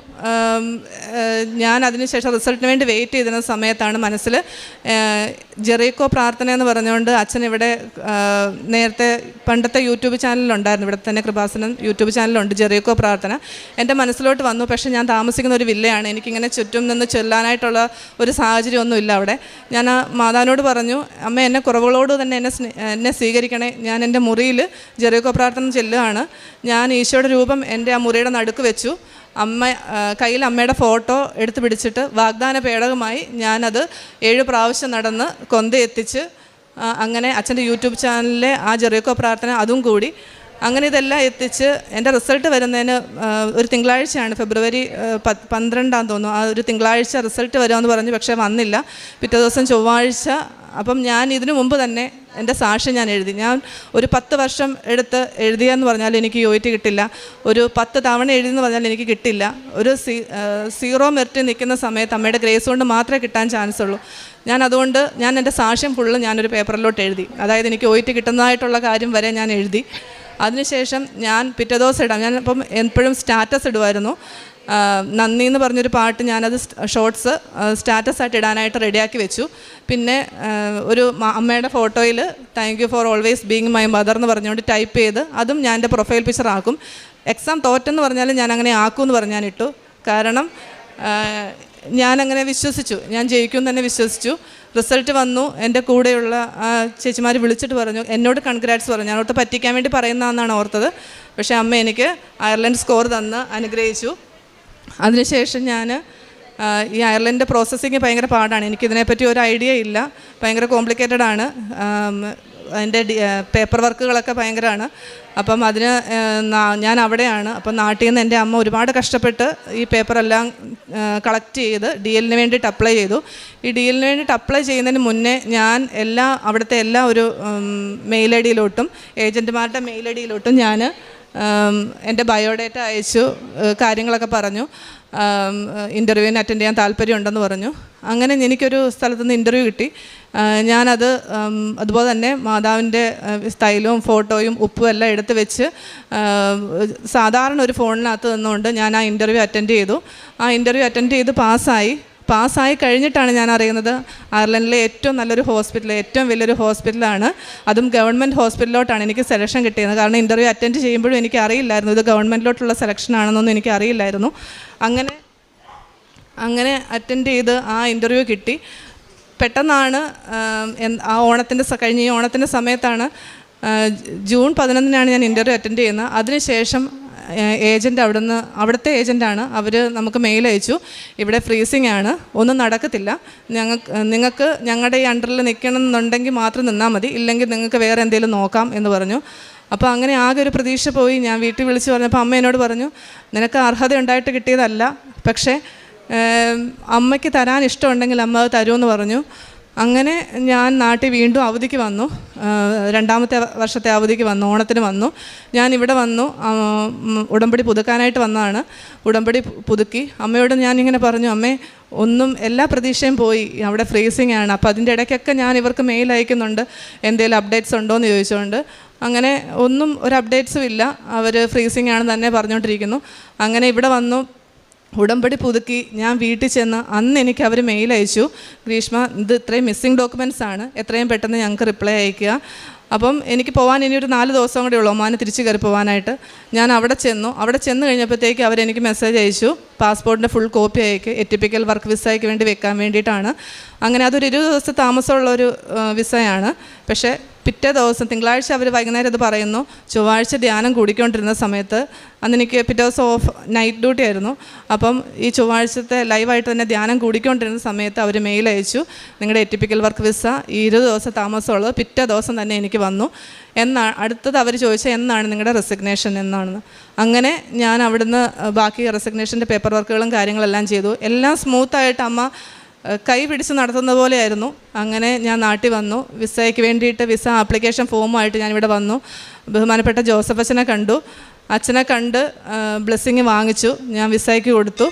ഞാൻ അതിനുശേഷം റിസൾട്ടിന് വേണ്ടി വെയിറ്റ് ചെയ്തിരുന്ന സമയത്താണ് മനസ്സിൽ ജെറീക്കോ പ്രാർത്ഥന എന്ന് പറഞ്ഞുകൊണ്ട് അച്ഛൻ ഇവിടെ നേരത്തെ പണ്ടത്തെ യൂട്യൂബ് ചാനലുണ്ടായിരുന്നു, ഇവിടെ തന്നെ കൃപാസനം യൂട്യൂബ് ചാനലുണ്ട്, ജെറീക്കോ പ്രാർത്ഥന എൻ്റെ മനസ്സിലോട്ട് വന്നു. പക്ഷേ ഞാൻ താമസിക്കുന്ന താമസിക്കുന്ന ഒരു വില്ലയാണ്. എനിക്കിങ്ങനെ ചുറ്റും നിന്ന് ചൊല്ലാനായിട്ടുള്ള ഒരു സാഹചര്യമൊന്നുമില്ല അവിടെ. ഞാൻ ആ മാതാവിനോട് പറഞ്ഞു, അമ്മ എന്നെ കുറവുകളോട് തന്നെ എന്നെ സ്വീകരിക്കണേ. ഞാൻ എൻ്റെ മുറിയിൽ ജെറിക്കോ പ്രാർത്ഥന ചെല്ലുകയാണ്. ഞാൻ ഈശോയുടെ രൂപം എൻ്റെ ആ മുറിയുടെ നടുക്ക് വെച്ചു. കയ്യിൽ അമ്മയുടെ ഫോട്ടോ എടുത്ത് പിടിച്ചിട്ട് വാഗ്ദാന പേടകമായി ഞാനത് 7 പ്രാവശ്യം നടന്ന് കൊന്ത എത്തിച്ച് അങ്ങനെ അച്ഛൻ്റെ യൂട്യൂബ് ചാനലിലെ ആ ജെറിക്കോ പ്രാർത്ഥന അതും കൂടി അങ്ങനെ ഇതെല്ലാം എത്തിച്ച് എൻ്റെ റിസൾട്ട് വരുന്നതിന് ഒരു തിങ്കളാഴ്ചയാണ്, ഫെബ്രുവരി 12 തോന്നുന്നു, ആ ഒരു തിങ്കളാഴ്ച റിസൾട്ട് വരുമെന്ന് പറഞ്ഞു. പക്ഷേ വന്നില്ല. പിറ്റേ ദിവസം ചൊവ്വാഴ്ച. അപ്പം ഞാൻ ഇതിനു മുമ്പ് തന്നെ എൻ്റെ സാക്ഷ്യം ഞാൻ എഴുതി. ഞാൻ ഒരു 10 വർഷം എടുത്ത് എഴുതിയെന്ന് പറഞ്ഞാൽ എനിക്ക് UIT കിട്ടില്ല. ഒരു 10 തവണ എഴുതിയെന്ന് പറഞ്ഞാൽ എനിക്ക് കിട്ടില്ല. ഒരു 0 മെറിറ്റ് നിൽക്കുന്ന സമയത്ത് അമ്മയുടെ ഗ്രേസ് കൊണ്ട് മാത്രമേ കിട്ടാൻ ചാൻസ് ഉള്ളൂ. അതുകൊണ്ട് ഞാൻ എൻ്റെ സാക്ഷ്യം ഫുള്ള് ഞാനൊരു പേപ്പറിലോട്ട് എഴുതി. അതായത് എനിക്ക് UIT കിട്ടുന്നതായിട്ടുള്ള കാര്യം വരെ ഞാൻ എഴുതി. അതിനുശേഷം ഞാൻ പിറ്റേ ദിവസം ഇടാം. ഞാൻ അപ്പം എപ്പോഴും സ്റ്റാറ്റസ് ഇടുമായിരുന്നു. നന്ദി എന്ന് പറഞ്ഞൊരു പാട്ട് ഞാനത് ഷോർട്സ് സ്റ്റാറ്റസായിട്ട് ഇടാനായിട്ട് റെഡിയാക്കി വെച്ചു. പിന്നെ ഒരു അമ്മയുടെ ഫോട്ടോയിൽ thank you for always being my mother എന്ന് പറഞ്ഞുകൊണ്ട് ടൈപ്പ് ചെയ്ത് അതും ഞാൻ എൻ്റെ പ്രൊഫൈൽ പിക്ചർ ആക്കും. എക്സാം തോറ്റെന്ന് പറഞ്ഞാലും ഞാൻ അങ്ങനെ ആക്കുമെന്ന് പറഞ്ഞ് ഞാനിട്ടു. കാരണം ഞാനങ്ങനെ വിശ്വസിച്ചു, ഞാൻ ജയിക്കും തന്നെ വിശ്വസിച്ചു. റിസൾട്ട് വന്നു. എൻ്റെ കൂടെയുള്ള ചേച്ചിമാർ വിളിച്ചിട്ട് പറഞ്ഞു, എന്നോട് കൺഗ്രാറ്റ്സ് പറഞ്ഞു. ഞാനോട്ട് പറ്റിക്കാൻ വേണ്ടി പറയുന്നതെന്നാണ് ഓർത്തത്. പക്ഷേ അമ്മ എനിക്ക് അയർലൻഡ് സ്കോർ തന്ന് അനുഗ്രഹിച്ചു. അതിനുശേഷം ഞാൻ ഈ അയർലൻഡ് പ്രോസസ്സിങ് ഭയങ്കര പാടാണ്. എനിക്കിതിനെപ്പറ്റി ഒരു ഐഡിയ ഇല്ല. ഭയങ്കര കോംപ്ലിക്കേറ്റഡ് ആണ്. അതിൻ്റെ പേപ്പർ വർക്കുകളൊക്കെ ഭയങ്കരമാണ്. അപ്പം അതിന് ഞാൻ അവിടെയാണ്. അപ്പം നാട്ടിൽ നിന്ന് എൻ്റെ അമ്മ ഒരുപാട് കഷ്ടപ്പെട്ട് ഈ പേപ്പറെല്ലാം കളക്ട് ചെയ്ത് DL-ന് വേണ്ടിയിട്ട് അപ്ലൈ ചെയ്തു. ഈ DL-ന് വേണ്ടിയിട്ട് അപ്ലൈ ചെയ്യുന്നതിന് മുന്നേ ഞാൻ അവിടുത്തെ എല്ലാ ഒരു മെയിൽ ഐ ഡിയിലോട്ടും ഏജൻറ്റുമാരുടെ മെയിൽ ഐ ഡിയിലോട്ടും ഞാൻ എൻ്റെ ബയോഡേറ്റ അയച്ചു. കാര്യങ്ങളൊക്കെ പറഞ്ഞു. ഇൻ്റർവ്യൂവിന് അറ്റൻഡ് ചെയ്യാൻ താല്പര്യമുണ്ടെന്ന് പറഞ്ഞു. അങ്ങനെ എനിക്കൊരു സ്ഥലത്തുനിന്ന് ഇൻ്റർവ്യൂ കിട്ടി. ഞാനത് അതുപോലെ തന്നെ മാതാവിൻ്റെ സ്റ്റൈലും ഫോട്ടോയും ഉപ്പും എല്ലാം എടുത്ത് വെച്ച് സാധാരണ ഒരു ഫോണിനകത്ത് നിന്നുകൊണ്ട് ഞാൻ ആ ഇൻ്റർവ്യൂ അറ്റൻഡ് ചെയ്തു. ആ ഇൻ്റർവ്യൂ അറ്റൻഡ് ചെയ്ത് പാസ്സായി കഴിഞ്ഞിട്ടാണ് ഞാൻ അറിയുന്നത് അയർലൻഡിലെ ഏറ്റവും നല്ലൊരു ഹോസ്പിറ്റൽ, ഏറ്റവും വലിയൊരു ഹോസ്പിറ്റലാണ്. അതും ഗവൺമെൻറ് ഹോസ്പിറ്റലിലോട്ടാണ് എനിക്ക് സെലക്ഷൻ കിട്ടിയത്. കാരണം ഇൻ്റർവ്യൂ അറ്റൻഡ് ചെയ്യുമ്പോഴും എനിക്ക് അറിയില്ലായിരുന്നു ഇത് ഗവൺമെൻറ്റിലോട്ടുള്ള സെലക്ഷൻ ആണെന്നൊന്നും എനിക്ക് അറിയില്ലായിരുന്നു. അങ്ങനെ അറ്റൻഡ് ചെയ്ത് ആ ഇൻ്റർവ്യൂ കിട്ടി. പെട്ടെന്നാണ് കഴിഞ്ഞ ഈ ഓണത്തിൻ്റെ സമയത്താണ് ജൂൺ 11-നാണ് ഞാൻ ഇൻ്റർവ്യൂ അറ്റൻഡ് ചെയ്യുന്നത്. അതിനുശേഷം ഏജൻറ്റ് അവിടുത്തെ ഏജൻറ്റാണ്, അവർ നമുക്ക് മെയിൽ അയച്ചു, ഇവിടെ ഫ്രീസിങ് ആണ്, ഒന്നും നടക്കത്തില്ല, നിങ്ങൾക്ക് ഞങ്ങളുടെ ഈ അണ്ടറിൽ നിൽക്കണമെന്നുണ്ടെങ്കിൽ മാത്രം നിന്നാൽ മതി, ഇല്ലെങ്കിൽ നിങ്ങൾക്ക് വേറെ എന്തെങ്കിലും നോക്കാം എന്ന് പറഞ്ഞു. അപ്പോൾ അങ്ങനെ ആകെ ഒരു പ്രതീക്ഷ പോയി. ഞാൻ വീട്ടിൽ വിളിച്ച് പറഞ്ഞപ്പോൾ അമ്മ എന്നോട് പറഞ്ഞു, നിനക്ക് അർഹത ഉണ്ടായിട്ട് കിട്ടിയതല്ല, പക്ഷേ അമ്മയ്ക്ക് തരാൻ ഇഷ്ടമുണ്ടെങ്കിൽ അമ്മ അത് തരുമെന്ന് പറഞ്ഞു. അങ്ങനെ ഞാൻ നാട്ടിൽ വീണ്ടും അവധിക്ക് വന്നു. 2ാമത്തെ വർഷത്തെ അവധിക്ക് വന്നു, ഓണത്തിന് വന്നു. ഞാനിവിടെ വന്നു, ഉടമ്പടി പുതുക്കാനായിട്ട് വന്നതാണ്. ഉടമ്പടി പുതുക്കി അമ്മയോട് ഞാനിങ്ങനെ പറഞ്ഞു, അമ്മേ ഒന്നും എല്ലാ പ്രതീക്ഷയും പോയി, അവിടെ ഫ്രീസിങ് ആണ്. അപ്പോൾ അതിൻ്റെ ഇടയ്ക്കൊക്കെ ഞാൻ ഇവർക്ക് മെയിൽ അയക്കുന്നുണ്ട്, എന്തെങ്കിലും അപ്ഡേറ്റ്സ് ഉണ്ടോ എന്ന് ചോദിച്ചുകൊണ്ട്. അങ്ങനെ ഒന്നും ഒരു അപ്ഡേറ്റ്സും ഇല്ല, അവർ ഫ്രീസിങ് ആണെന്ന് തന്നെ പറഞ്ഞുകൊണ്ടിരിക്കുന്നു. അങ്ങനെ ഇവിടെ വന്നു, ഉടമ്പടി പുതുക്കി ഞാൻ വീട്ടിൽ ചെന്ന് അന്ന് എനിക്ക് അവർ മെയിൽ അയച്ചു, ഗ്രീഷ്മ ഇത് ഇത്രയും മിസ്സിങ് ഡോക്യുമെൻറ്റ്സ് ആണ്, എത്രയും പെട്ടെന്ന് ഞങ്ങൾക്ക് റിപ്ലൈ അയക്കുക. അപ്പം എനിക്ക് പോകാൻ ഇനി ഒരു 4 ദിവസം കൂടെ ഉള്ളൂ ഒമാന് തിരിച്ച് കയറി പോകാനായിട്ട്. ഞാൻ അവിടെ ചെന്ന് കഴിഞ്ഞപ്പോഴത്തേക്ക് അവരെനിക്ക് മെസ്സേജ് അയച്ചു, പാസ്പോർട്ടിൻ്റെ ഫുൾ കോപ്പി അയക്ക്, എറ്റിപ്പിക്കൽ വർക്ക് വിസയ്ക്ക് വേണ്ടി വെക്കാൻ വേണ്ടിയിട്ടാണ്. അങ്ങനെ അതൊരു 20 ദിവസത്തെ താമസമുള്ളൊരു വിസയാണ്. പക്ഷേ പിറ്റേ ദിവസം തിങ്കളാഴ്ച അവർ വൈകുന്നേരം ഇത് പറയുന്നു. ചൊവ്വാഴ്ച ധ്യാനം കൂടിക്കൊണ്ടിരുന്ന സമയത്ത്, അന്ന് എനിക്ക് പിറ്റേ ദിവസം നൈറ്റ് ഡ്യൂട്ടി ആയിരുന്നു. അപ്പം ഈ ചൊവ്വാഴ്ചത്തെ ലൈവായിട്ട് തന്നെ ധ്യാനം കൂടിക്കൊണ്ടിരുന്ന സമയത്ത് അവർ മെയിൽ അയച്ചു, നിങ്ങളുടെ എറ്റിപ്പിക്കൽ വർക്ക് വിസ ഈ 20 ദിവസം താമസമുള്ളത് പിറ്റേ ദിവസം തന്നെ എനിക്ക് വന്നു. അടുത്തത് അവർ ചോദിച്ചാൽ എന്നാണ് നിങ്ങളുടെ റെസിഗ്നേഷൻ എന്നാണെന്ന്. അങ്ങനെ ഞാൻ അവിടുന്ന് ബാക്കി റെസിഗ്നേഷൻ്റെ പേപ്പർ വർക്കുകളും കാര്യങ്ങളെല്ലാം ചെയ്തു. എല്ലാം സ്മൂത്തായിട്ട് അമ്മ കൈ പിടിച്ച് നടത്തുന്ന പോലെയായിരുന്നു. അങ്ങനെ ഞാൻ നാട്ടിൽ വന്നു. വിസയ്ക്ക് വേണ്ടിയിട്ട് വിസ ആപ്ലിക്കേഷൻ ഫോമുമായിട്ട് ഞാനിവിടെ വന്നു. ബഹുമാനപ്പെട്ട ജോസഫ് അച്ഛനെ കണ്ട് ബ്ലെസ്സിങ് വാങ്ങിച്ചു. ഞാൻ വിസയ്ക്ക് കൊടുത്തു.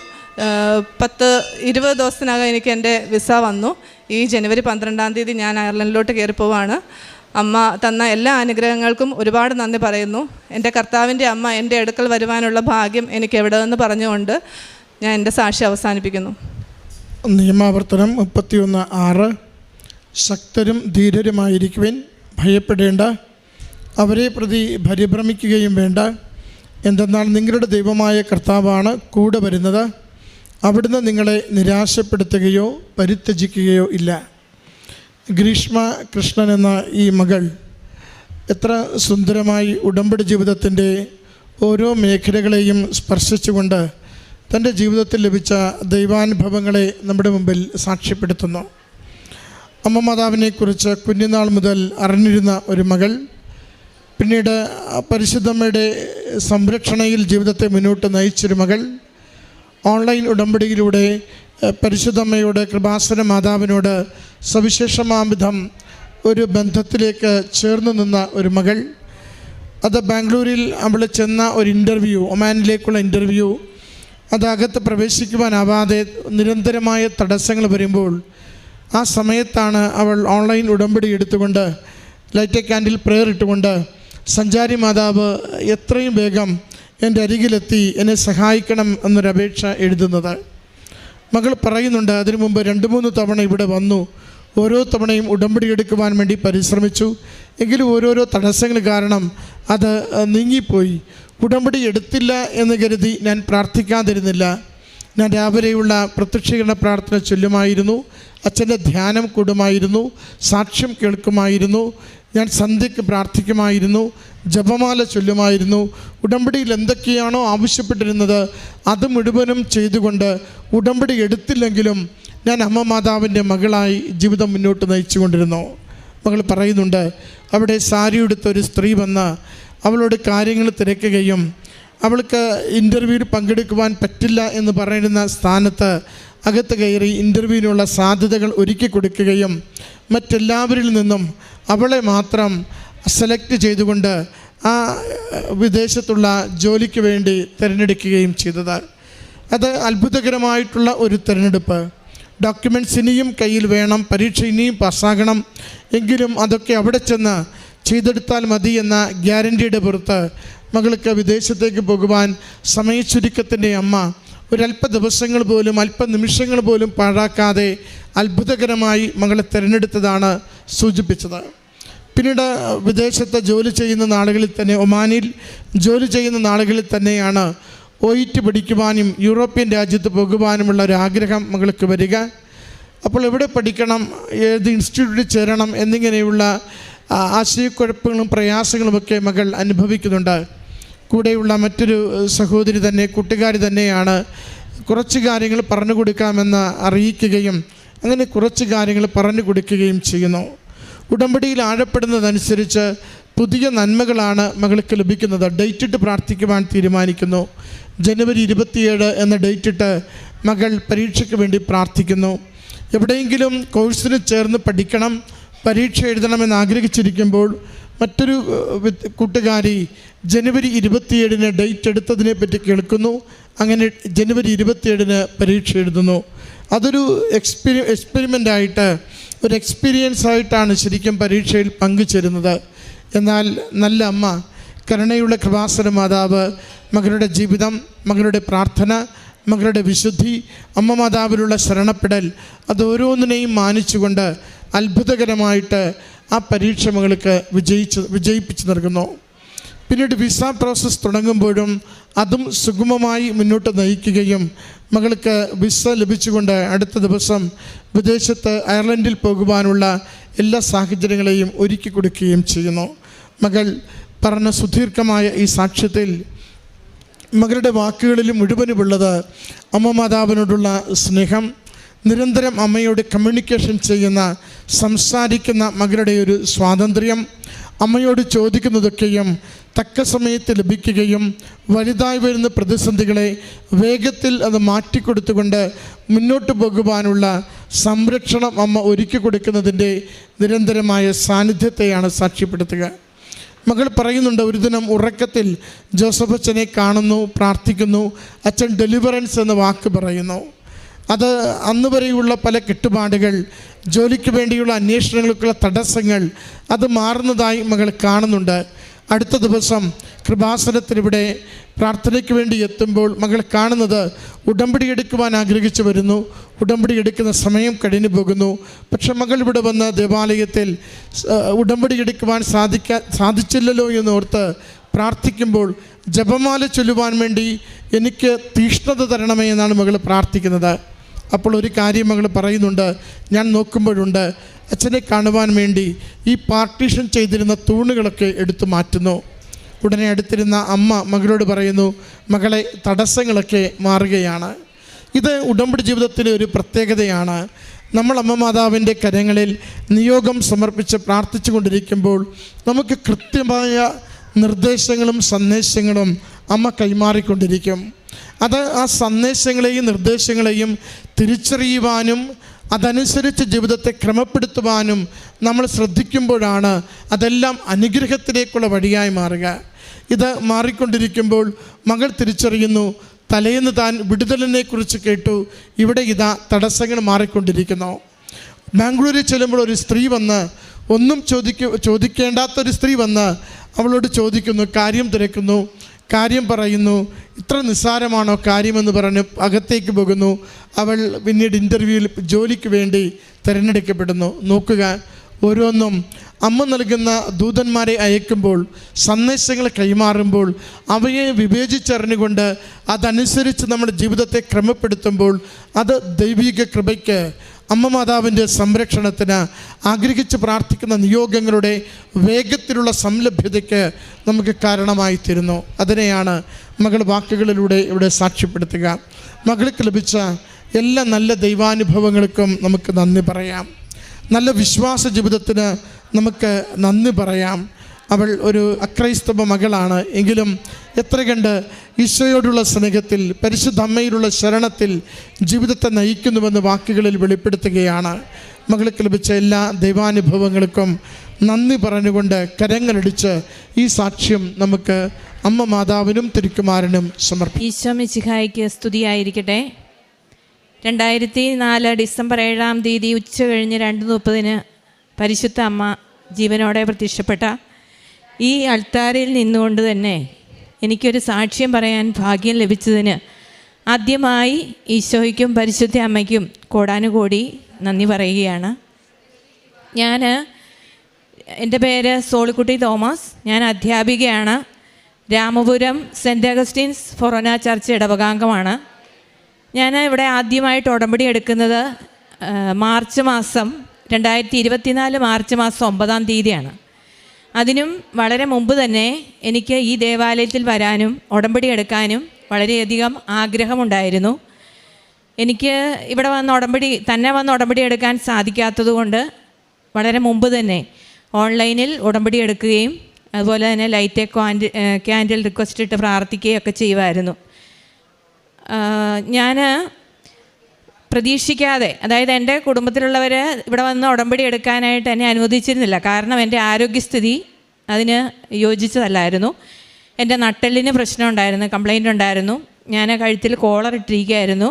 10-20 ദിവസത്തിനകം എനിക്ക് എൻ്റെ വിസ വന്നു. ഈ ജനുവരി 12-ാം തീയതി ഞാൻ അയർലൻഡിലോട്ട് കയറിപ്പോവാണ്. അമ്മ തന്ന എല്ലാ അനുഗ്രഹങ്ങൾക്കും ഒരുപാട് നന്ദി പറയുന്നു. എൻ്റെ കർത്താവിൻ്റെ അമ്മ എൻ്റെ അടുക്കൽ വരുവാനുള്ള ഭാഗ്യം എനിക്ക് എവിടെ നിന്ന് പറഞ്ഞുകൊണ്ട് ഞാൻ എൻ്റെ സാക്ഷി അവസാനിപ്പിക്കുന്നു. നിയമാവർത്തനം 31:6 ശക്തരും ധീരരുമായിരിക്കുവിൻ, ഭയപ്പെടേണ്ട, അവരെ പ്രതി പരിഭ്രമിക്കുകയും വേണ്ട, എന്തെന്നാൽ നിങ്ങളുടെ ദൈവമായ കർത്താവാണ് കൂടെ വരുന്നത്, അവിടുന്ന് നിങ്ങളെ നിരാശപ്പെടുത്തുകയോ പരിത്യജിക്കുകയോ ഇല്ല. ഗ്രീഷ്മ കൃഷ്ണൻ എന്ന ഈ മകൾ എത്ര സുന്ദരമായി ഉടമ്പടി ജീവിതത്തിൻ്റെ ഓരോ മേഖലകളെയും സ്പർശിച്ചുകൊണ്ട് തൻ്റെ ജീവിതത്തിൽ ലഭിച്ച ദൈവാനുഭവങ്ങളെ നമ്മുടെ മുമ്പിൽ സാക്ഷ്യപ്പെടുത്തുന്നു. അമ്മ മാതാവിനെക്കുറിച്ച് കുഞ്ഞുനാൾ മുതൽ അറിഞ്ഞിരുന്ന ഒരു മകൾ പിന്നീട് പരിശുദ്ധമ്മയുടെ സംരക്ഷണയിൽ ജീവിതത്തെ മുന്നോട്ട് നയിച്ചൊരു മകൾ ഓൺലൈൻ ഉടമ്പടിയിലൂടെ പരിശുദ്ധമ്മയോട് കൃപാസന മാതാവിനോട് സവിശേഷമാംവിധം ഒരു ബന്ധത്തിലേക്ക് ചേർന്ന് നിന്ന ഒരു മകൾ. അത് ബാംഗ്ലൂരിൽ അവൾ ചെന്ന ഒരു ഇൻ്റർവ്യൂ, ഒമാനിലേക്കുള്ള ഇൻ്റർവ്യൂ, അതകത്ത് പ്രവേശിക്കുവാനാവാതെ നിരന്തരമായ തടസ്സങ്ങൾ വരുമ്പോൾ ആ സമയത്താണ് അവൾ ഓൺലൈൻ ഉടമ്പടി എടുത്തുകൊണ്ട് ലൈറ്റ് എ ക്യാൻഡിൽ പ്രെയർ ഇട്ടുകൊണ്ട് സഞ്ചാരി മാതാവ് എത്രയും വേഗം എൻ്റെ അരികിലെത്തി എന്നെ സഹായിക്കണം എന്നൊരപേക്ഷ എഴുതുന്നത്. മകൾ പറയുന്നുണ്ട്, അതിനു മുമ്പ് 2-3 തവണ ഇവിടെ വന്നു, ഓരോ തവണയും ഉടമ്പടി എടുക്കുവാൻ വേണ്ടി പരിശ്രമിച്ചു, എങ്കിലും ഓരോരോ തടസ്സങ്ങൾ കാരണം അത് നീങ്ങിപ്പോയി. ഉടമ്പടി എടുത്തില്ല എന്ന് കരുതി ഞാൻ പ്രാർത്ഥിക്കാതിരുന്നില്ല. ഞാൻ രാവിലെയുള്ള പ്രത്യക്ഷീകരണ പ്രാർത്ഥന ചൊല്ലുമായിരുന്നു, അച്ഛൻ്റെ ധ്യാനം കൂടുമായിരുന്നു, സാക്ഷ്യം കേൾക്കുമായിരുന്നു, ഞാൻ സന്ധ്യയ്ക്ക് പ്രാർത്ഥിക്കുമായിരുന്നു, ജപമാല ചൊല്ലുമായിരുന്നു. ഉടമ്പടിയിൽ എന്തൊക്കെയാണോ ആവശ്യപ്പെട്ടിരുന്നത് അത് മുഴുവനും ചെയ്തുകൊണ്ട് ഉടമ്പടി എടുത്തില്ലെങ്കിലും ഞാൻ അമ്മ മാതാവിൻ്റെ മകളായി ജീവിതം മുന്നോട്ട് നയിച്ചു കൊണ്ടിരുന്നു. മകൾ പറയുന്നുണ്ട്, അവിടെ സാരി ഉടുത്തൊരു സ്ത്രീ വന്ന് അവളോട് കാര്യങ്ങൾ തിരക്കുകയും അവൾക്ക് ഇൻ്റർവ്യൂവിൽ പങ്കെടുക്കുവാൻ പറ്റില്ല എന്ന് പറയുന്ന സ്ഥാനത്ത് അകത്ത് കയറി ഇൻ്റർവ്യൂവിനുള്ള സാധ്യതകൾ ഒരുക്കി കൊടുക്കുകയും മറ്റെല്ലാവരിൽ നിന്നും അവളെ മാത്രം സെലക്ട് ചെയ്തുകൊണ്ട് ആ വിദേശത്തുള്ള ജോലിക്ക് വേണ്ടി തിരഞ്ഞെടുക്കുകയും ചെയ്തത്. അത് അത്ഭുതകരമായിട്ടുള്ള ഒരു തിരഞ്ഞെടുപ്പ്. ഡോക്യുമെൻറ്റ്സ് ഇനിയും കയ്യിൽ വേണം, പരീക്ഷ ഇനിയും പാസ്സാകണം, എങ്കിലും അതൊക്കെ അവിടെ ചെന്ന് ചെയ്തെടുത്താൽ മതി എന്ന ഗ്യാരൻറ്റിയുടെ പുറത്ത് മകൾക്ക് വിദേശത്തേക്ക് പോകുവാൻ സമയച്ചുരുക്കത്തിൻ്റെ അമ്മ ഒരല്പ ദിവസങ്ങൾ പോലും അല്പ നിമിഷങ്ങൾ പോലും പാഴാക്കാതെ അത്ഭുതകരമായി മകളെ തിരഞ്ഞെടുത്തതാണ് സൂചിപ്പിച്ചത്. പിന്നീട് വിദേശത്ത് ജോലി ചെയ്യുന്ന നാളുകളിൽ തന്നെ, ഒമാനിൽ ജോലി ചെയ്യുന്ന നാളുകളിൽ തന്നെയാണ് OET പഠിക്കുവാനും യൂറോപ്യൻ രാജ്യത്ത് പോകുവാനുമുള്ള ഒരാഗ്രഹം മകൾക്ക് വരിക. അപ്പോൾ എവിടെ പഠിക്കണം, ഏത് ഇൻസ്റ്റിറ്റ്യൂട്ടിൽ ചേരണം എന്നിങ്ങനെയുള്ള ആശയക്കുഴപ്പങ്ങളും പ്രയാസങ്ങളുമൊക്കെ മകൾ അനുഭവിക്കുന്നുണ്ട്. കൂടെയുള്ള മറ്റൊരു സഹോദരി തന്നെ, കൂട്ടുകാരി തന്നെയാണ് കുറച്ച് കാര്യങ്ങൾ പറഞ്ഞു കൊടുക്കാമെന്ന് അറിയിക്കുകയും അങ്ങനെ കുറച്ച് കാര്യങ്ങൾ പറഞ്ഞു കൊടുക്കുകയും ചെയ്യുന്നു. ഉടമ്പടിയിൽ ആഴപ്പെടുന്നതനുസരിച്ച് പുതിയ നന്മകളാണ് മകൾക്ക് ലഭിക്കുന്നത്. ഡേറ്റിട്ട് പ്രാർത്ഥിക്കുവാൻ തീരുമാനിക്കുന്നു. ജനുവരി 27 എന്ന ഡേറ്റിട്ട് മകൾ പരീക്ഷയ്ക്ക് വേണ്ടി പ്രാർത്ഥിക്കുന്നു. എവിടെയെങ്കിലും കോഴ്സിന് ചേർന്ന് പഠിക്കണം, പരീക്ഷ എഴുതണമെന്ന് ആഗ്രഹിച്ചിരിക്കുമ്പോൾ മറ്റൊരു കൂട്ടുകാരി ജനുവരി 27 ഡേറ്റ് എടുത്തതിനെ പറ്റി കേൾക്കുന്നു. അങ്ങനെ ജനുവരി 27 പരീക്ഷ എഴുതുന്നു. അതൊരു എക്സ്പെരിമെൻ്റായിട്ട്, ഒരു എക്സ്പീരിയൻസ് ആയിട്ടാണ് ശരിക്കും പരീക്ഷയിൽ പങ്കുചേരുന്നത്. എന്നാൽ നല്ല അമ്മ, കരുണയുള്ള കൃപാസന മാതാവ് മകളുടെ ജീവിതം, മകളുടെ പ്രാർത്ഥന, മകളുടെ വിശുദ്ധി, അമ്മ മാതാവിലുള്ള ശരണപ്പെടൽ, അത് ഓരോന്നിനെയും മാനിച്ചുകൊണ്ട് അത്ഭുതകരമായിട്ട് ആ പരീക്ഷ മകൾക്ക് വിജയിപ്പിച്ച് നൽകുന്നു. പിന്നീട് വിസ പ്രോസസ്സ് തുടങ്ങുമ്പോഴും അതും സുഗമമായി മുന്നോട്ട് നയിക്കുകയും മകൾക്ക് വിസ ലഭിച്ചുകൊണ്ട് അടുത്ത ദിവസം വിദേശത്ത് അയർലൻഡിൽ പോകുവാനുള്ള എല്ലാ സാഹചര്യങ്ങളെയും ഒരുക്കി കൊടുക്കുകയും ചെയ്യുന്നു. മകൾ പറഞ്ഞ സുദീർഘമായ ഈ സാക്ഷ്യത്തിൽ മകളുടെ വാക്കുകളിൽ മുഴുവനുമുള്ളത് അമ്മ മാതാവിനോടുള്ള സ്നേഹം, നിരന്തരം അമ്മയോട് കമ്മ്യൂണിക്കേഷൻ ചെയ്യുന്ന, സംസാരിക്കുന്ന മകളുടെ ഒരു സ്വാതന്ത്ര്യം, അമ്മയോട് ചോദിക്കുന്നതൊക്കെയും തക്ക സമയത്ത് ലഭിക്കുകയും വലുതായി വരുന്ന പ്രതിസന്ധികളെ വേഗത്തിൽ അത് മാറ്റിക്കൊടുത്തുകൊണ്ട് മുന്നോട്ട് പോകുവാനുള്ള സംരക്ഷണം അമ്മ ഒരുക്കി കൊടുക്കുന്നതിൻ്റെ നിരന്തരമായ സാന്നിധ്യത്തെയാണ് സാക്ഷ്യപ്പെടുത്തുക. മകൾ പറയുന്നുണ്ട്, ഒരു ദിനം ഉറക്കത്തിൽ ജോസഫ് അച്ഛനെ കാണുന്നു, പ്രാർത്ഥിക്കുന്നു. അച്ഛൻ ഡെലിവറൻസ് എന്ന വാക്ക് പറയുന്നു. അത് അന്ന് വരെയുള്ള പല കെട്ടുപാടുകൾ, ജോലിക്ക് വേണ്ടിയുള്ള അന്വേഷണങ്ങൾക്കുള്ള തടസ്സങ്ങൾ, അത് മാറുന്നതായി മകൾ കാണുന്നുണ്ട്. അടുത്ത ദിവസം കൃപാസനത്തിനിവിടെ പ്രാർത്ഥനയ്ക്ക് വേണ്ടി എത്തുമ്പോൾ മകൾ കാണുന്നത് ഉടമ്പടി എടുക്കുവാൻ ആഗ്രഹിച്ചു വരുന്നു. ഉടമ്പടി എടുക്കുന്ന സമയം കഴിഞ്ഞു പോകുന്നു. പക്ഷെ മകൾ ഇവിടെ വന്ന് ദേവാലയത്തിൽ ഉടമ്പടി എടുക്കുവാൻ സാധിച്ചില്ലല്ലോ എന്നോർത്ത് പ്രാർത്ഥിക്കുമ്പോൾ ജപമാല ചൊല്ലുവാൻ വേണ്ടി എനിക്ക് തീഷ്ണത തരണമേ എന്നാണ് മകൾ പ്രാർത്ഥിക്കുന്നത്. അപ്പോൾ ഒരു കാര്യം മകൾ പറയുന്നുണ്ട്, ഞാൻ നോക്കുമ്പോഴുണ്ട് അച്ഛനെ കാണുവാൻ വേണ്ടി ഈ പാർട്ടീഷൻ ചെയ്തിരുന്ന തൂണുകളൊക്കെ എടുത്തു മാറ്റുന്നു. ഉടനെ അടുത്തിരുന്ന അമ്മ മകളോട് പറയുന്നു, മകളെ തടസ്സങ്ങളൊക്കെ മാറുകയാണ്. ഇത് ഉടമ്പടി ജീവിതത്തിലെ ഒരു പ്രത്യേകതയാണ്. നമ്മൾ അമ്മ മാതാവിൻ്റെ കരങ്ങളിൽ നിയോഗം സമർപ്പിച്ച് പ്രാർത്ഥിച്ചു കൊണ്ടിരിക്കുമ്പോൾ നമുക്ക് കൃത്യമായ നിർദ്ദേശങ്ങളും സന്ദേശങ്ങളും അമ്മ കൈമാറിക്കൊണ്ടിരിക്കും. അത് ആ സന്ദേശങ്ങളെയും നിർദ്ദേശങ്ങളെയും തിരിച്ചറിയുവാനും അതനുസരിച്ച് ജീവിതത്തെ ക്രമപ്പെടുത്തുവാനും നമ്മൾ ശ്രദ്ധിക്കുമ്പോഴാണ് അതെല്ലാം അനുഗ്രഹത്തിലേക്കുള്ള വഴിയായി മാറുക. ഇത് മാറിക്കൊണ്ടിരിക്കുമ്പോൾ മകൾ തിരിച്ചറിയുന്നു, തലേന്ന് താൻ വിടുതലിനെക്കുറിച്ച് കേട്ടു, ഇവിടെ ഇതാ തടസ്സങ്ങൾ മാറിക്കൊണ്ടിരിക്കുന്നു. ബാംഗ്ലൂരിൽ ചെല്ലുമ്പോൾ ഒരു സ്ത്രീ വന്ന്, ഒന്നും ചോദിക്കേണ്ടാത്തൊരു സ്ത്രീ വന്ന് അവളോട് ചോദിക്കുന്നു, കാര്യം തിരക്കുന്നു, കാര്യം പറയുന്നു. ഇത്ര നിസ്സാരമാണോ കാര്യമെന്ന് പറഞ്ഞ് അകത്തേക്ക് പോകുന്നു. അവൾ പിന്നീട് ഇൻ്റർവ്യൂവിൽ ജോലിക്ക് വേണ്ടി തിരഞ്ഞെടുക്കപ്പെടുന്നു. നോക്കുക, ഓരോന്നും അമ്മ നൽകുന്ന ദൂതന്മാരെ അയക്കുമ്പോൾ, സന്ദേശങ്ങൾ കൈമാറുമ്പോൾ, അവയെ വിവേചിച്ചറിഞ്ഞുകൊണ്ട് അതനുസരിച്ച് നമ്മുടെ ജീവിതത്തെ ക്രമപ്പെടുത്തുമ്പോൾ അത് ദൈവിക കൃപയ്ക്ക്, അമ്മ മാതാവിൻ്റെ സംരക്ഷണത്തിന്, ആഗ്രഹിച്ച് പ്രാർത്ഥിക്കുന്ന നിയോഗങ്ങളുടെ വേഗത്തിലുള്ള സംലഭ്യതയ്ക്ക് നമുക്ക് കാരണമായി തീരുന്നു. അതിനെയാണ് മകൾ വാക്കുകളിലൂടെ ഇവിടെ സാക്ഷ്യപ്പെടുത്തുക. മകൾക്ക് ലഭിച്ച എല്ലാ നല്ല ദൈവാനുഭവങ്ങൾക്കും നമുക്ക് നന്ദി പറയാം. നല്ല വിശ്വാസ ജീവിതത്തിന് നമുക്ക് നന്ദി പറയാം. അവൾ ഒരു അക്രൈസ്തവ മകളാണ് എങ്കിലും എത്ര കണ്ട് ഈശോയോടുള്ള സ്നേഹത്തിൽ, പരിശുദ്ധ അമ്മയിലുള്ള ശരണത്തിൽ ജീവിതത്തെ നയിക്കുന്നുവെന്ന് വാക്കുകളിൽ വെളിപ്പെടുത്തുകയാണ്. മകൾക്ക് ലഭിച്ച എല്ലാ ദൈവാനുഭവങ്ങൾക്കും നന്ദി പറഞ്ഞുകൊണ്ട് കരങ്ങളടിച്ച് ഈ സാക്ഷ്യം നമുക്ക് അമ്മ മാതാവിനും തിരുക്കുമാരനും സമർപ്പിക്കും. ഈശോ മിശിഹായ്ക്ക് സ്തുതിയായിരിക്കട്ടെ. 2004 ഡിസംബർ 7 തീയതി ഉച്ച കഴിഞ്ഞ് 2:30 പരിശുദ്ധ അമ്മ ജീവനോടെ പ്രത്യക്ഷപ്പെട്ട ഈ അൾത്താരയിൽ നിന്നുകൊണ്ട് തന്നെ എനിക്കൊരു സാക്ഷ്യം പറയാൻ ഭാഗ്യം ലഭിച്ചതിന് ആദ്യമായി ഈശോയ്ക്കും പരിശുദ്ധ അമ്മയ്ക്കും കോടാനുകോടി നന്ദി പറയുകയാണ്. എൻ്റെ പേര് സോളിക്കുട്ടി തോമസ്. ഞാൻ അധ്യാപികയാണ്. Ramapuram saint Augustine's Forane church ഇടവകാംഗമാണ്. ഞാൻ ഇവിടെ ആദ്യമായിട്ട് ഉടമ്പടി എടുക്കുന്നത് മാർച്ച് മാസം 2024 മാർച്ച് മാസം 9 തീയതിയാണ്. അതിനും വളരെ മുമ്പ് തന്നെ എനിക്ക് ഈ ദേവാലയത്തിൽ വരാനും ഉടമ്പടി എടുക്കാനും വളരെയധികം ആഗ്രഹമുണ്ടായിരുന്നു. എനിക്ക് ഇവിടെ വന്ന് ഉടമ്പടി എടുക്കാൻ സാധിക്കാത്തതുകൊണ്ട് വളരെ മുമ്പ് തന്നെ ഓൺലൈനിൽ ഉടമ്പടി എടുക്കുകയും അതുപോലെ തന്നെ ലൈറ്റ് ക്യാൻഡിൽ റിക്വസ്റ്റ് ഇട്ട് പ്രാർത്ഥിക്കുകയും ഒക്കെ ചെയ്യുമായിരുന്നു. ഞാൻ പ്രതീക്ഷിക്കാതെ, അതായത് എൻ്റെ കുടുംബത്തിലുള്ളവർ ഇവിടെ വന്ന് ഉടമ്പടി എടുക്കാനായിട്ട് എന്നെ അനുവദിച്ചിരുന്നില്ല. കാരണം എൻ്റെ ആരോഗ്യസ്ഥിതി അതിന് യോജിച്ചതല്ലായിരുന്നു. എൻ്റെ നട്ടെല്ലിന് പ്രശ്നമുണ്ടായിരുന്നു, കംപ്ലൈൻ്റ് ഉണ്ടായിരുന്നു. ഞാൻ കഴുത്തിൽ കോളർ ഇട്ടിരിക്കുകയായിരുന്നു.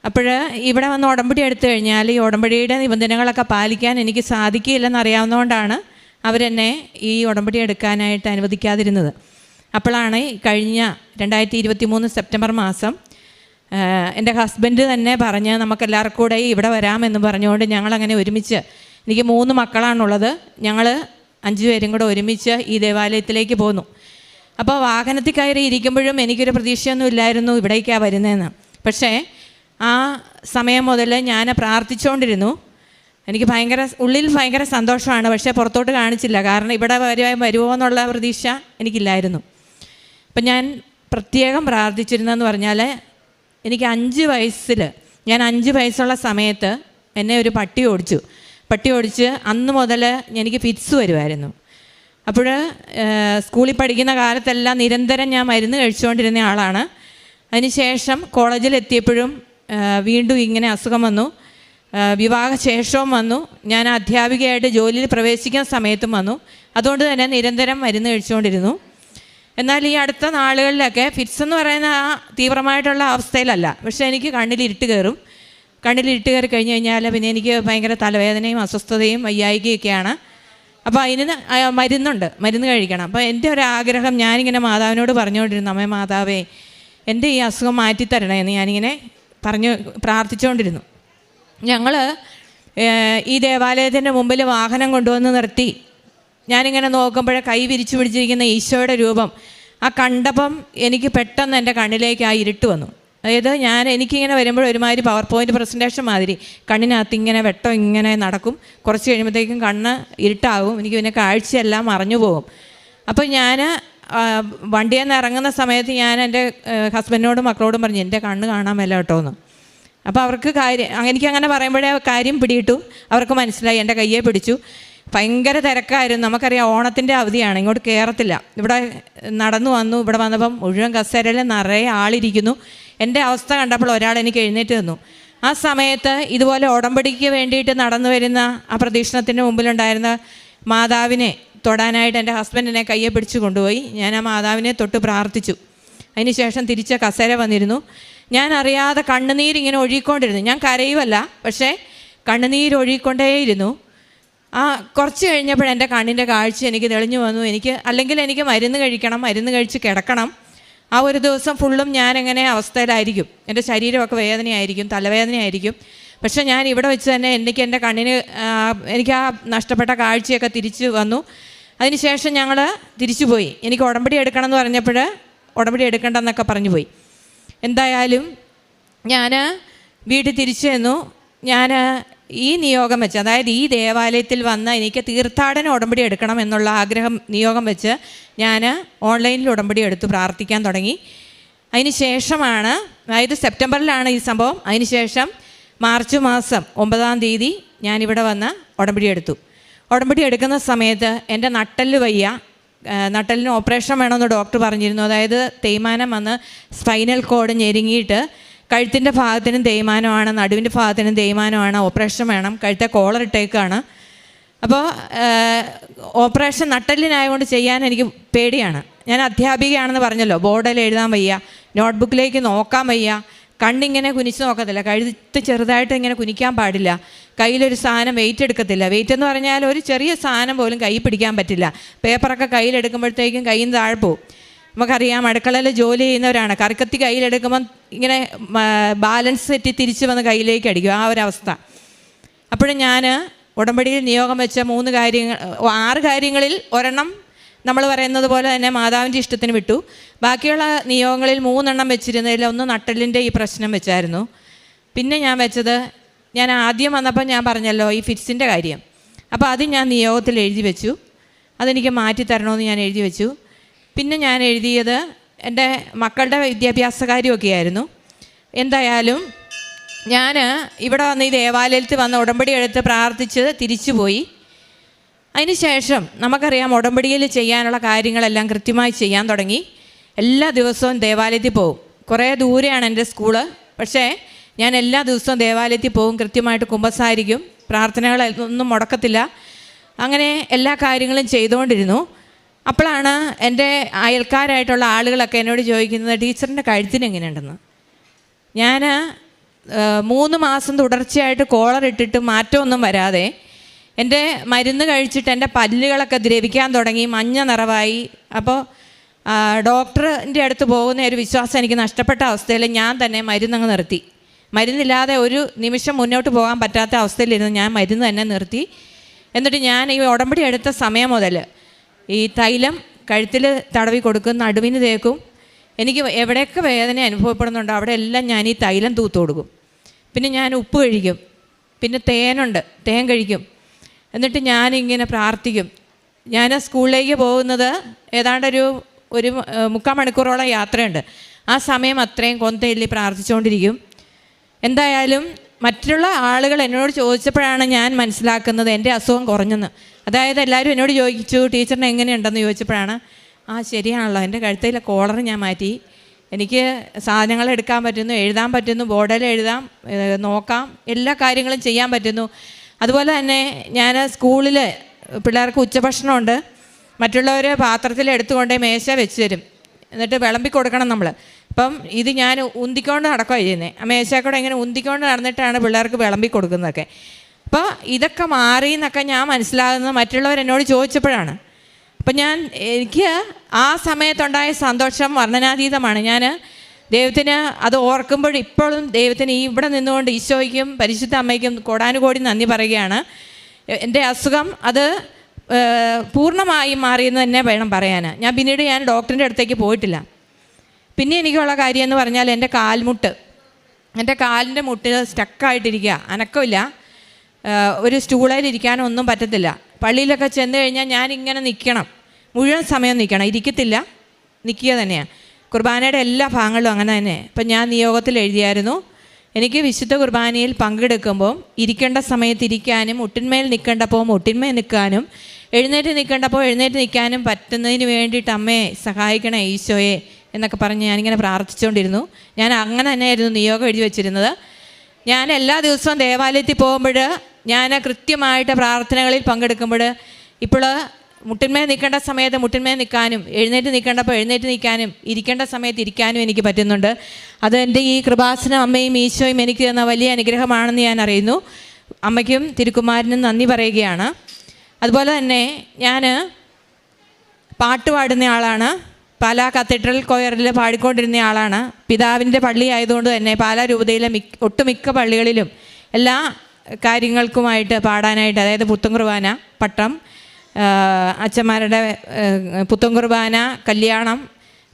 അപ്പോൾ ഇവിടെ വന്ന് ഉടമ്പടി എടുത്തു കഴിഞ്ഞാൽ ഈ ഉടമ്പടിയുടെ നിബന്ധനകളൊക്കെ പാലിക്കാൻ എനിക്ക് സാധിക്കില്ലെന്ന് അറിയാവുന്നതുകൊണ്ടാണ് അവരെന്നെ ഈ ഉടമ്പടി എടുക്കാനായിട്ട് അനുവദിക്കാതിരുന്നത്. അപ്പോഴാണ് കഴിഞ്ഞ 2023 സെപ്റ്റംബർ മാസം എൻ്റെ ഹസ്ബൻഡ് തന്നെ പറഞ്ഞ് നമുക്കെല്ലാവർക്കും കൂടെ ഇവിടെ വരാമെന്ന് പറഞ്ഞുകൊണ്ട് ഞങ്ങളങ്ങനെ ഒരുമിച്ച്, എനിക്ക് 3 മക്കളാണുള്ളത്, ഞങ്ങൾ 5 പേരും കൂടെ ഒരുമിച്ച് ഈ ദേവാലയത്തിലേക്ക് പോന്നു. അപ്പോൾ വാഹനത്തിൽ കയറി ഇരിക്കുമ്പോഴും എനിക്കൊരു പ്രതീക്ഷയൊന്നും ഇല്ലായിരുന്നു ഇവിടേക്കാണ് വരുന്നതെന്ന്. പക്ഷേ ആ സമയം മുതൽ ഞാൻ പ്രാർത്ഥിച്ചുകൊണ്ടിരുന്നു. എനിക്ക് ഉള്ളിൽ ഭയങ്കര സന്തോഷമാണ്, പക്ഷേ പുറത്തോട്ട് കാണിച്ചില്ല. കാരണം ഇവിടെ വരുമോ എന്നുള്ള പ്രതീക്ഷ എനിക്കില്ലായിരുന്നു. അപ്പം ഞാൻ പ്രത്യേകം പ്രാർത്ഥിച്ചിരുന്നതെന്ന് പറഞ്ഞാൽ, എനിക്ക് 5 വയസ്സിൽ, ഞാൻ 5 വയസ്സുള്ള സമയത്ത് എന്നെ ഒരു പട്ടി ഓടിച്ച് അന്ന് മുതൽ എനിക്ക് ഫിറ്റ്സ് വരുമായിരുന്നു. അപ്പോൾ സ്കൂളിൽ പഠിക്കുന്ന കാലത്തെല്ലാം നിരന്തരം ഞാൻ മരുന്ന് കഴിച്ചുകൊണ്ടിരുന്ന ആളാണ്. അതിനുശേഷം കോളേജിലെത്തിയപ്പോഴും വീണ്ടും ഇങ്ങനെ അസുഖം വന്നു. വിവാഹശേഷവും വന്നു. ഞാൻ അധ്യാപികയായിട്ട് ജോലിയിൽ പ്രവേശിക്കുന്ന സമയത്തും വന്നു. അതുകൊണ്ട് തന്നെ നിരന്തരം മരുന്ന് കഴിച്ചുകൊണ്ടിരുന്നു. എന്നാൽ ഈ അടുത്ത നാളുകളിലൊക്കെ ഫിറ്റ്സ് എന്ന് പറയുന്ന ആ തീവ്രമായിട്ടുള്ള അവസ്ഥയിലല്ല, പക്ഷേ എനിക്ക് കണ്ണിലിരുട്ട് കയറും. കണ്ണിലിരുട്ട് കയറി കഴിഞ്ഞ് കഴിഞ്ഞാൽ പിന്നെ എനിക്ക് ഭയങ്കര തലവേദനയും അസ്വസ്ഥതയും വയ്യായികയൊക്കെയാണ്. അപ്പോൾ അതിന് മരുന്ന് കഴിക്കണം. അപ്പോൾ എൻ്റെ ഒരു ആഗ്രഹം, ഞാനിങ്ങനെ മാതാവിനോട് പറഞ്ഞുകൊണ്ടിരുന്നു, അമ്മേ മാതാവേ എൻ്റെ ഈ അസുഖം മാറ്റിത്തരണേ എന്ന് ഞാനിങ്ങനെ പ്രാർത്ഥിച്ചുകൊണ്ടിരുന്നു. ഞങ്ങൾ ഈ ദേവാലയത്തിൻ്റെ മുമ്പിൽ വാഹനം കൊണ്ടുവന്ന് നിർത്തി. ഞാനിങ്ങനെ നോക്കുമ്പോഴേ കൈ വിരിച്ചു പിടിച്ചിരിക്കുന്ന ഈശോയുടെ രൂപം ആ കണ്ടപ്പം എനിക്ക് പെട്ടെന്ന് എൻ്റെ കണ്ണിലേക്ക് ആ ഇരുട്ട് വന്നു. അതായത് എനിക്കിങ്ങനെ വരുമ്പോൾ ഒരുമാതിരി പവർ പോയിൻ്റ് പ്രസൻറ്റേഷൻ മാതിരി കണ്ണിനകത്ത് ഇങ്ങനെ വെട്ടം ഇങ്ങനെ നടക്കും. കുറച്ച് കഴിയുമ്പോഴത്തേക്കും കണ്ണ് ഇരുട്ടാകും. എനിക്ക് പിന്നെ കാഴ്ചയെല്ലാം മറഞ്ഞു പോകും. അപ്പോൾ ഞാൻ വണ്ടിയിൽ നിന്ന് ഇറങ്ങുന്ന സമയത്ത് ഞാൻ എൻ്റെ ഹസ്ബൻഡിനോടും മക്കളോടും പറഞ്ഞു, എൻ്റെ കണ്ണ് കാണാൻ മേല കേട്ടോ എന്ന്. അപ്പോൾ അവർക്ക് എനിക്കങ്ങനെ പറയുമ്പോഴേ കാര്യം പിടിയിട്ടു. അവർക്ക് മനസ്സിലായി. എൻ്റെ കയ്യെ പിടിച്ചു. ഭയങ്കര തിരക്കായിരുന്നു. നമുക്കറിയാം ഓണത്തിൻ്റെ അവധിയാണ്, ഇങ്ങോട്ട് കയറത്തില്ല. ഇവിടെ നടന്നു വന്നു. ഇവിടെ വന്നപ്പം മുഴുവൻ കസേരയിൽ നിറയെ ആളിരിക്കുന്നു. എൻ്റെ അവസ്ഥ കണ്ടപ്പോൾ ഒരാൾ എനിക്ക് എഴുന്നേറ്റ് തന്നു. ആ സമയത്ത് ഇതുപോലെ ഉടമ്പടിക്ക് വേണ്ടിയിട്ട് നടന്നു വരുന്ന ആ പ്രദക്ഷിണത്തിൻ്റെ മുമ്പിലുണ്ടായിരുന്ന മാതാവിനെ തൊടാനായിട്ട് എൻ്റെ ഹസ്ബൻഡിനെ കയ്യെ പിടിച്ചു കൊണ്ടുപോയി. ഞാൻ ആ മാതാവിനെ തൊട്ട് പ്രാർത്ഥിച്ചു. അതിന് ശേഷം തിരിച്ച് കസേര വന്നിരുന്നു. ഞാൻ അറിയാതെ കണ്ണുനീരിങ്ങനെ ഒഴുകിക്കൊണ്ടിരുന്നു. ഞാൻ കരയുമല്ല, പക്ഷേ കണ്ണുനീരൊഴുകിക്കൊണ്ടേയിരുന്നു. കുറച്ച് കഴിഞ്ഞപ്പോൾ എൻ്റെ കണ്ണിൻ്റെ കാഴ്ച എനിക്ക് തെളിഞ്ഞു വന്നു. അല്ലെങ്കിൽ എനിക്ക് മരുന്ന് കഴിക്കണം, മരുന്ന് കഴിച്ച് കിടക്കണം. ആ ഒരു ദിവസം ഫുള്ളും ഞാനെങ്ങനെ അവസ്ഥയിലായിരിക്കും. എൻ്റെ ശരീരമൊക്കെ വേദനയായിരിക്കും, തലവേദനയായിരിക്കും. പക്ഷേ ഞാൻ ഇവിടെ വെച്ച് തന്നെ എൻ്റെ കണ്ണിന് എനിക്ക് ആ നഷ്ടപ്പെട്ട കാഴ്ചയൊക്കെ തിരിച്ചു വന്നു. അതിനുശേഷം ഞങ്ങൾ തിരിച്ചു പോയി. എനിക്ക് ഉടമ്പടി എടുക്കണം എന്ന് പറഞ്ഞപ്പോൾ ഉടമ്പടി എടുക്കണ്ടെന്നൊക്കെ പറഞ്ഞു പോയി. എന്തായാലും ഞാൻ വീട്ടിൽ തിരിച്ചു ചെന്നു. ഞാൻ ഈ നിയോഗം വെച്ച്, അതായത് ഈ ദേവാലയത്തിൽ വന്ന് എനിക്ക് തീർത്ഥാടന ഉടമ്പടി എടുക്കണം എന്നുള്ള നിയോഗം വെച്ച് ഞാൻ ഓൺലൈനിൽ ഉടമ്പടി എടുത്ത് പ്രാർത്ഥിക്കാൻ തുടങ്ങി. അതിന് ശേഷമാണ്, അതായത് സെപ്റ്റംബറിലാണ് ഈ സംഭവം. അതിന് ശേഷം മാർച്ച് മാസം 9-ാം തീയതി ഞാനിവിടെ വന്ന് ഉടമ്പടി എടുത്തു. ഉടമ്പടി എടുക്കുന്ന സമയത്ത് എൻ്റെ നട്ടെല്ല് വയ്യ. നട്ടെല്ലിന് ഓപ്പറേഷൻ വേണമെന്ന് ഡോക്ടർ പറഞ്ഞിരുന്നു. അതായത് തേയ്മാനം വന്ന് സ്പൈനൽ കോഡ് ഞെരുങ്ങിയിട്ട് കഴുത്തിൻ്റെ ഭാഗത്തിനും തേയ്മാനമാണ്, നടുവിൻ്റെ ഭാഗത്തിനും തേയ്മാനമാണ്, ഓപ്പറേഷൻ വേണം. കഴുത്തെ കോളർ ഇട്ടേക്കാണ്. അപ്പോൾ ഓപ്പറേഷൻ നട്ടെല്ലിനായതുകൊണ്ട് ചെയ്യാൻ എനിക്ക് പേടിയാണ്. ഞാൻ അധ്യാപികയാണെന്ന് പറഞ്ഞല്ലോ. ബോർഡിൽ എഴുതാൻ വയ്യ, നോട്ട്ബുക്കിലേക്ക് നോക്കാൻ വയ്യ, കണ്ണിങ്ങനെ കുനിച്ച് നോക്കത്തില്ല, കഴുത്ത് ചെറുതായിട്ട് ഇങ്ങനെ കുനിക്കാൻ പാടില്ല, കയ്യിലൊരു സാധനം വെയിറ്റ് എടുക്കത്തില്ല. വെയിറ്റ് എന്ന് പറഞ്ഞാൽ ഒരു ചെറിയ സാധനം പോലും കൈ പിടിക്കാൻ പറ്റില്ല. പേപ്പറൊക്കെ കയ്യിലെടുക്കുമ്പോഴത്തേക്കും കയ്യിൽ നിന്ന് താഴെ പോവും. നമുക്കറിയാം, അടുക്കളയിൽ ജോലി ചെയ്യുന്നവരാണ്. കറിക്കത്തി കയ്യിലെടുക്കുമ്പം ഇങ്ങനെ ബാലൻസ് തെറ്റി തിരിച്ച് വന്ന് കയ്യിലേക്ക് അടിക്കും, ആ ഒരവസ്ഥ. അപ്പോഴും ഞാൻ ഉടമ്പടിയിൽ നിയോഗം വെച്ച 6 കാര്യങ്ങളിൽ ഒരെണ്ണം നമ്മൾ പറയുന്നത് പോലെ തന്നെ മാതാവിൻ്റെ ഇഷ്ടത്തിന് വിട്ടു. ബാക്കിയുള്ള നിയോഗങ്ങളിൽ 3 എണ്ണം വെച്ചിരുന്നതിൽ ഒന്ന് നട്ടെല്ലിൻ്റെ ഈ പ്രശ്നം വെച്ചായിരുന്നു. പിന്നെ ഞാൻ വെച്ചത്, ഞാൻ ആദ്യം വന്നപ്പോൾ ഞാൻ പറഞ്ഞല്ലോ ഈ ഫിറ്റ്സിൻ്റെ കാര്യം. അപ്പോൾ അത് ഞാൻ നിയോഗത്തിൽ എഴുതി വെച്ചു. അതെനിക്ക് മാറ്റി തരണമെന്ന് ഞാൻ എഴുതി വെച്ചു. പിന്നെ ഞാൻ എഴുതിയത് എൻ്റെ മക്കളുടെ വിദ്യാഭ്യാസ കാര്യമൊക്കെയായിരുന്നു. എന്തായാലും ഞാൻ ഇവിടെ വന്ന് ഈ ദേവാലയത്തിൽ വന്ന് ഉടമ്പടി എടുത്ത് പ്രാർത്ഥിച്ച് തിരിച്ചു പോയി. അതിന് ശേഷം നമുക്കറിയാം, ഉടമ്പടിയിൽ ചെയ്യാനുള്ള കാര്യങ്ങളെല്ലാം കൃത്യമായി ചെയ്യാൻ തുടങ്ങി. എല്ലാ ദിവസവും ദേവാലയത്തിൽ പോകും. കുറേ ദൂരെയാണ് എൻ്റെ സ്കൂള്, പക്ഷേ ഞാൻ എല്ലാ ദിവസവും ദേവാലയത്തിൽ പോകും. കൃത്യമായിട്ട് കുമ്പസാരിക്കും, പ്രാർത്ഥനകളൊന്നും മുടക്കത്തില്ല. അങ്ങനെ എല്ലാ കാര്യങ്ങളും ചെയ്തുകൊണ്ടിരുന്നു. അപ്പോഴാണ് എൻ്റെ അയൽക്കാരായിട്ടുള്ള ആളുകളൊക്കെ എന്നോട് ചോദിക്കുന്നത്, ടീച്ചറിൻ്റെ കഴുത്തിന് എങ്ങനെയുണ്ടെന്ന്. ഞാൻ 3 മാസം തുടർച്ചയായിട്ട് കോളർ ഇട്ടിട്ട് മാറ്റമൊന്നും വരാതെ എൻ്റെ മരുന്ന് കഴിച്ചിട്ട് എൻ്റെ പല്ലുകളൊക്കെ ദ്രവിക്കാൻ തുടങ്ങി, മഞ്ഞ നിറവായി. അപ്പോൾ ഡോക്ടറിൻ്റെ അടുത്ത് പോകുന്ന ഒരു വിശ്വാസം എനിക്ക് നഷ്ടപ്പെട്ട അവസ്ഥയിൽ ഞാൻ തന്നെ മരുന്നങ്ങ് നിർത്തി. മരുന്നില്ലാതെ ഒരു നിമിഷം മുന്നോട്ട് പോകാൻ പറ്റാത്ത അവസ്ഥയിലിരുന്ന് ഞാൻ മരുന്ന് തന്നെ നിർത്തി. എന്നിട്ട് ഞാൻ ഈ ഉടമ്പടി എടുത്ത സമയം മുതൽ ഈ തൈലം കഴുത്തിൽ തടവി കൊടുക്കും, നടുവിന് തേക്കും. എനിക്ക് എവിടെയൊക്കെ വേദന അനുഭവപ്പെടുന്നുണ്ടോ അവിടെ എല്ലാം ഞാൻ ഈ തൈലം തൂത്ത് കൊടുക്കും. പിന്നെ ഞാൻ ഉപ്പ് കഴിക്കും, പിന്നെ തേൻ കഴിക്കും. എന്നിട്ട് ഞാനിങ്ങനെ പ്രാർത്ഥിക്കും. ഞാൻ സ്കൂളിലേക്ക് പോകുന്നത് ഏതാണ്ടൊരു 3/4 മണിക്കൂറോളം യാത്രയുണ്ട്. ആ സമയം അത്രയും കൊന്തയില്ലി പ്രാർത്ഥിച്ചുകൊണ്ടിരിക്കും. എന്തായാലും മറ്റുള്ള ആളുകൾ എന്നോട് ചോദിച്ചപ്പോഴാണ് ഞാൻ മനസ്സിലാക്കുന്നത് എൻ്റെ അസുഖം കുറഞ്ഞെന്ന്. അതായത് എല്ലാവരും എന്നോട് ചോദിച്ചു, ടീച്ചറിന് എങ്ങനെയുണ്ടെന്ന് ചോദിച്ചപ്പോഴാണ്, ശരിയാണല്ലോ, എൻ്റെ കഴുത്തിലെ കോളർ ഞാൻ മാറ്റി, എനിക്ക് സാധനങ്ങൾ എടുക്കാൻ പറ്റുന്നു, എഴുതാൻ പറ്റുന്നു, ബോർഡിൽ എഴുതാം, നോക്കാം, എല്ലാ കാര്യങ്ങളും ചെയ്യാൻ പറ്റുന്നു. അതുപോലെ തന്നെ ഞാൻ സ്കൂളിൽ പിള്ളേർക്ക് ഉച്ചഭക്ഷണമുണ്ട്. മറ്റുള്ളവർ പാത്രത്തിൽ എടുത്തുകൊണ്ടേ മേശ വെച്ച് തരും, എന്നിട്ട് വിളമ്പി കൊടുക്കണം നമ്മൾ. അപ്പം ഇത് ഞാൻ ഉന്തിക്കൊണ്ട് നടക്കുകയാണ് ചെയ്യുന്നത്. ആ മേശക്കൂടെ ഇങ്ങനെ ഉന്തിക്കൊണ്ട് നടന്നിട്ടാണ് പിള്ളേർക്ക് വിളമ്പി കൊടുക്കുന്നതൊക്കെ. അപ്പോൾ ഇതൊക്കെ മാറി എന്നൊക്കെ ഞാൻ മനസ്സിലാകുന്നത് മറ്റുള്ളവർ എന്നോട് ചോദിച്ചപ്പോഴാണ്. അപ്പം എനിക്ക് ആ സമയത്തുണ്ടായ സന്തോഷം വർണ്ണനാതീതമാണ്. ഞാൻ ദൈവത്തിന് അത് ഓർക്കുമ്പോൾ ഇപ്പോഴും ദൈവത്തിന് ഇവിടെ നിന്നുകൊണ്ട് ഈശോയ്ക്കും പരിശുദ്ധ അമ്മയ്ക്കും കോടാനുകോടി നന്ദി പറയുകയാണ്. എൻ്റെ അസുഖം അത് പൂർണ്ണമായും മാറിയെന്ന് തന്നെ വേണം പറയാൻ. ഞാൻ ഡോക്ടറിൻ്റെ അടുത്തേക്ക് പോയിട്ടില്ല. പിന്നെ എനിക്കുള്ള കാര്യം എന്ന് പറഞ്ഞാൽ എൻ്റെ കാലിൻ്റെ മുട്ട് സ്റ്റക്കായിട്ടിരിക്കുക, അനക്കമില്ല. ഒരു സ്റ്റൂളയിലിരിക്കാനോ ഒന്നും പറ്റത്തില്ല. പള്ളിയിലൊക്കെ ചെന്ന് കഴിഞ്ഞാൽ ഞാനിങ്ങനെ നിൽക്കണം, മുഴുവൻ സമയം നിൽക്കണം, ഇരിക്കത്തില്ല, നിൽക്കുക തന്നെയാണ്. കുർബാനയുടെ എല്ലാ ഭാഗങ്ങളിലും അങ്ങനെ തന്നെ. ഇപ്പം ഞാൻ നിയോഗത്തിൽ എഴുതിയായിരുന്നു, എനിക്ക് വിശുദ്ധ കുർബാനയിൽ പങ്കെടുക്കുമ്പോൾ ഇരിക്കേണ്ട സമയത്ത് ഇരിക്കാനും, മുട്ടിന്മേൽ നിൽക്കേണ്ടപ്പോൾ മുട്ടിന്മേൽ നിൽക്കാനും, എഴുന്നേറ്റ് നിൽക്കേണ്ടപ്പോൾ എഴുന്നേറ്റ് നിൽക്കാനും പറ്റുന്നതിന് വേണ്ടിയിട്ട് അമ്മയെ സഹായിക്കണേ ഈശോയെ എന്നൊക്കെ പറഞ്ഞ് ഞാനിങ്ങനെ പ്രാർത്ഥിച്ചുകൊണ്ടിരുന്നു. ഞാൻ അങ്ങനെ തന്നെയായിരുന്നു നിയോഗം എഴുതി വെച്ചിരുന്നത്. ഞാൻ എല്ലാ ദിവസവും ദേവാലയത്തിൽ പോകുമ്പോൾ ഞാൻ കൃത്യമായിട്ട് പ്രാർത്ഥനകളിൽ പങ്കെടുക്കുമ്പോൾ ഇപ്പോൾ മുട്ടിന്മേൽ നിൽക്കേണ്ട സമയത്ത് മുട്ടിന്മേൽ നിൽക്കാനും, എഴുന്നേറ്റ് നിൽക്കേണ്ടപ്പോൾ എഴുന്നേറ്റ് നിൽക്കാനും, ഇരിക്കേണ്ട സമയത്ത് ഇരിക്കാനും എനിക്ക് പറ്റുന്നുണ്ട്. അത് എൻ്റെ ഈ കൃപാസനം അമ്മയും ഈശോയും എനിക്ക് തന്ന വലിയ അനുഗ്രഹമാണെന്ന് ഞാൻ അറിയുന്നു. അമ്മയ്ക്കും തിരുക്കുമാരനും നന്ദി പറയുകയാണ്. അതുപോലെ തന്നെ ഞാൻ പാട്ട് പാടുന്ന ആളാണ്. പാലാ കത്തീഡ്രൽ കൊയറിൽ പാടിക്കൊണ്ടിരുന്ന ആളാണ്. പിതാവിൻ്റെ പള്ളി ആയതുകൊണ്ട് തന്നെ പാലാ രൂപതയിലെ ഒട്ടുമിക്ക പള്ളികളിലും എല്ലാ കാര്യങ്ങൾക്കുമായിട്ട് പാടാനായിട്ട്, അതായത് പുത്തൻ കുർബാന, പട്ടം, അച്ഛന്മാരുടെ പുത്തൻ കുർബാന, കല്യാണം,